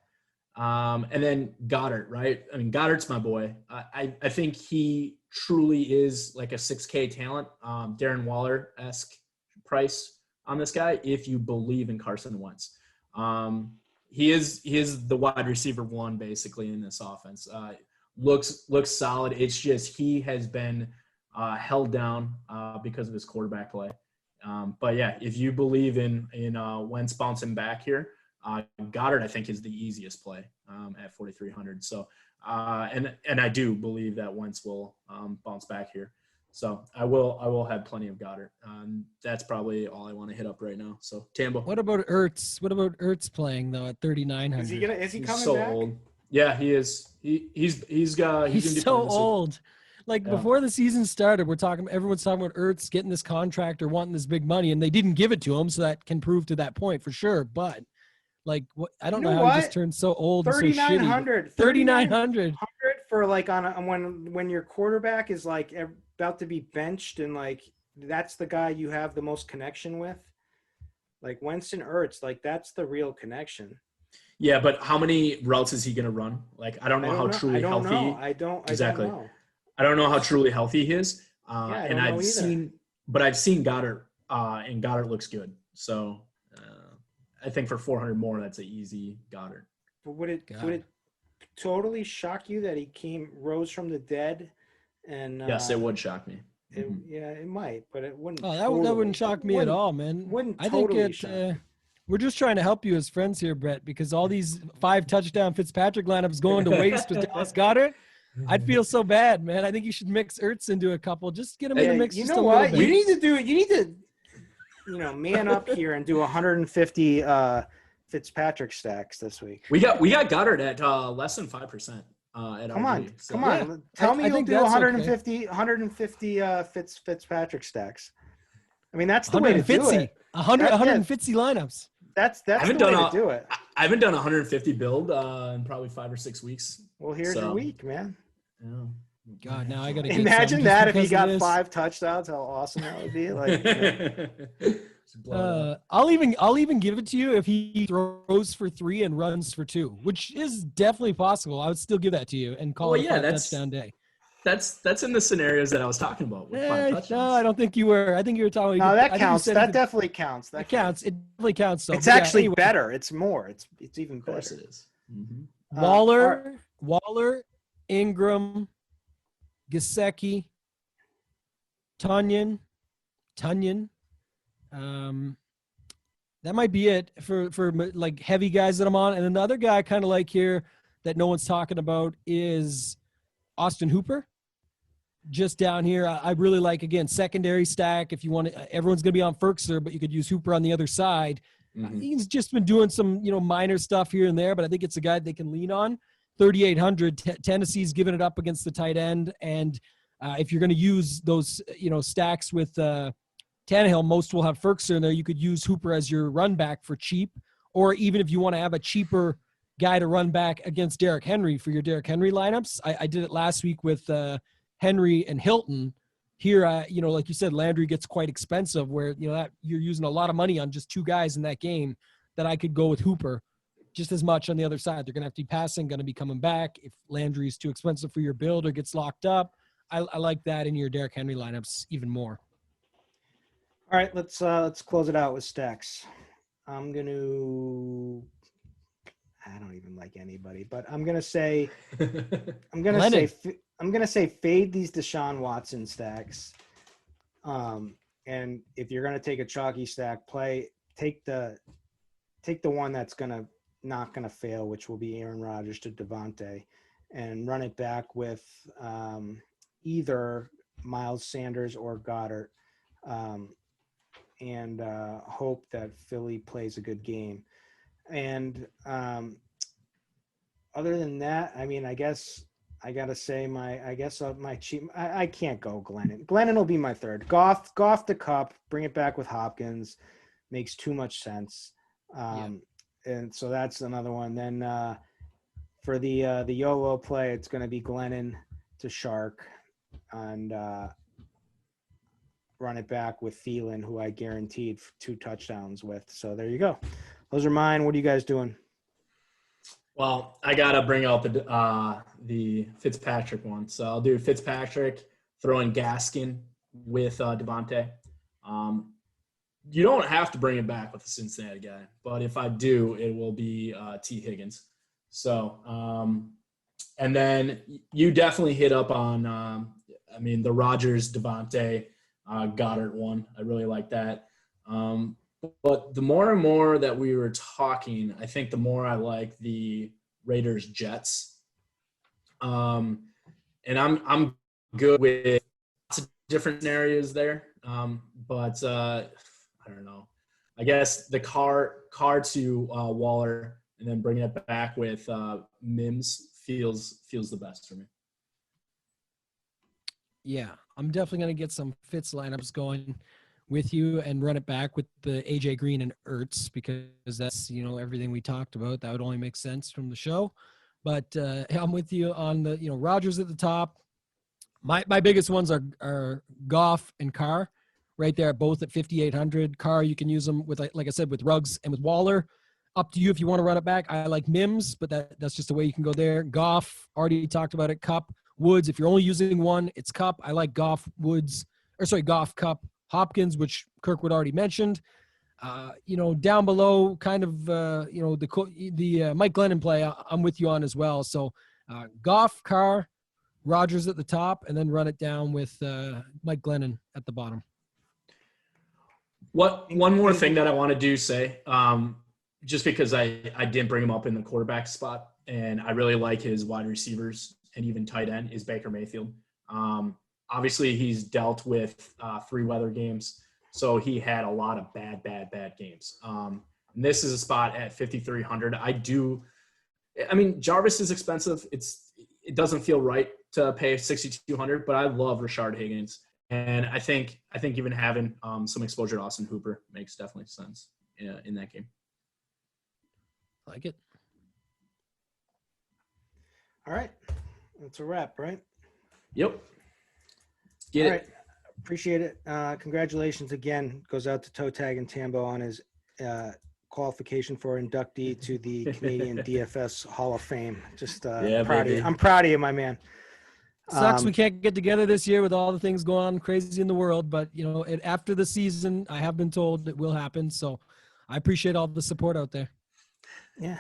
And then Goddard, right? I mean, Goddard's my boy. I think he truly is like a 6K talent, Darren Waller-esque price on this guy if you believe in Carson Wentz. He is the wide receiver one basically in this offense. Looks solid. It's just he has been held down because of his quarterback play. But yeah, if you believe in Wentz bouncing back here, Goddard I think is the easiest play at 4,300. So and I do believe that Wentz will bounce back here. So I will have plenty of Goddard. That's probably all I want to hit up right now. So Tambo. What about Ertz? What about Ertz playing though at 3,900? Is he coming so back? Old. Yeah, he is. He's so old. Like before the season started, everyone's talking about Ertz getting this contract or wanting this big money, and they didn't give it to him, so that can prove to that point for sure. But like, I don't know how he just turned so old. 3,900. 3,900 for like when your quarterback is like about to be benched, and like that's the guy you have the most connection with. Like Winston Ertz, like that's the real connection. Yeah, but how many routes is he going to run? Like, I don't know how truly healthy. I don't know. I don't know how truly healthy he is. And I've seen Goddard, and Goddard looks good. So I think for 400 more, that's an easy Goddard. But would it totally shock you that he rose from the dead? And yes, it would shock me. Yeah, it might, but it wouldn't. Oh, that wouldn't shock me at all, man. Wouldn't I totally think shock me. We're just trying to help you as friends here, Brett, because all these 5-touchdown Fitzpatrick lineups going to waste with Dallas Goedert. I'd feel so bad, man. I think you should mix Ertz into a couple. Just get him in the mix. You just know a what? little bit. You need to, man up here and do 150 Fitzpatrick stacks this week. We got Goddard at less than 5%. Come on. Yeah. Tell me I you'll think do that's 150 Fitzpatrick stacks. I mean, that's the way to do it. 150 lineups. That's the way to do it. I haven't done 150 build in probably 5 or 6 weeks. Well, here's your week, man. Yeah. God, now I got to imagine that if he got 5 touchdowns, how awesome that would be. I'll even give it to you if he throws for 3 and runs for 2, which is definitely possible. I would still give that to you and call it a touchdown day. That's in the scenarios that I was talking about. With 5 touchdowns. No, I don't think you were. I think you were talking. No, that counts. That definitely counts. That counts. It definitely counts. So. It's actually better. It's more. It's even better. Of course it is. Mm-hmm. Waller, Ingram, Gesicki, Tunyon. That might be it for like heavy guys that I'm on. And another guy I kind of like here that no one's talking about is Austin Hooper. Just down here, I really like, again, secondary stack. If you want to, everyone's going to be on Ferkser, but you could use Hooper on the other side. Mm-hmm. He's just been doing some, minor stuff here and there, but I think it's a guy they can lean on. 3,800. Tennessee's giving it up against the tight end, and if you're going to use those, stacks with Tannehill, most will have Ferkser in there. You could use Hooper as your run back for cheap, or even if you want to have a cheaper guy to run back against Derrick Henry for your Derrick Henry lineups. I did it last week with Henry and Hilton. Here, like you said, Landry gets quite expensive where, that you're using a lot of money on just 2 guys in that game, that I could go with Hooper just as much on the other side. They're going to have to be passing, going to be coming back. If Landry is too expensive for your build or gets locked up, I like that in your Derrick Henry lineups even more. All right, let's close it out with stacks. I don't even like anybody, but I'm gonna say fade these Deshaun Watson stacks. And if you're gonna take a chalky stack, take the one that's not gonna fail, which will be Aaron Rodgers to Devontae, and run it back with either Miles Sanders or Goddard. And hope that Philly plays a good game. And other than that, I mean, I guess I got to say my cheap – I can't go Glennon. Glennon will be my third. Goff the Cup, bring it back with Hopkins. Makes too much sense. And so that's another one. Then for the YOLO play, it's going to be Glennon to Shark and run it back with Thielen, who I guaranteed 2 touchdowns with. So there you go. Those are mine. What are you guys doing? Well, I got to bring out the Fitzpatrick one. So I'll do Fitzpatrick, throw in Gaskin with Devontae. You don't have to bring it back with the Cincinnati guy, but if I do, it will be T. Higgins. So, and then you definitely hit up on, the Rodgers, Devontae, Goddard one. I really like that. But the more and more that we were talking, I think the more I like the Raiders Jets. And I'm good with lots of different scenarios there. But I don't know. I guess the car to Waller and then bringing it back with Mims feels the best for me. Yeah, I'm definitely going to get some Fitz lineups going with you and run it back with the AJ Green and Ertz, because that's, everything we talked about. That would only make sense from the show. But I'm with you on the, Rodgers at the top. My biggest ones are Goff and Carr right there, both at 5,800. Carr, you can use them with, like I said, with Ruggs and with Waller. Up to you if you want to run it back. I like Mims, but that's just the way you can go there. Goff, already talked about it. Kupp, Woods. If you're only using one, it's Kupp. I like Goff, Kupp, Hopkins, which Kirkwood already mentioned. Down below, kind of, the Mike Glennon play, I'm with you on as well. So Goff, Carr, Rodgers at the top, and then run it down with Mike Glennon at the bottom. One more thing that I want to say, just because I didn't bring him up in the quarterback spot, and I really like his wide receivers and even tight end, is Baker Mayfield. Obviously, he's dealt with 3 weather games, so he had a lot of bad games. And this is a spot at 5,300. I mean, Jarvis is expensive. It doesn't feel right to pay 6,200, but I love Rashard Higgins. And I think even having some exposure to Austin Hooper makes definitely sense in that game. I like it. All right. That's a wrap, right? Yep. All right. Appreciate it. Congratulations again. Goes out to Toe Tag and Tambo on his qualification for inductee to the Canadian DFS Hall of Fame. Just proud of you. I'm proud of you, my man. Sucks we can't get together this year with all the things going on crazy in the world, but after the season, I have been told it will happen. So I appreciate all the support out there. Yeah.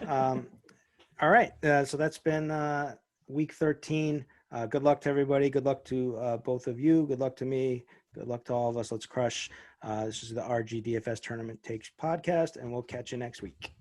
All right. So that's been week 13. Good luck to everybody. Good luck to both of you. Good luck to me. Good luck to all of us. Let's crush. This is the RG DFS Tournament Takes podcast, and we'll catch you next week.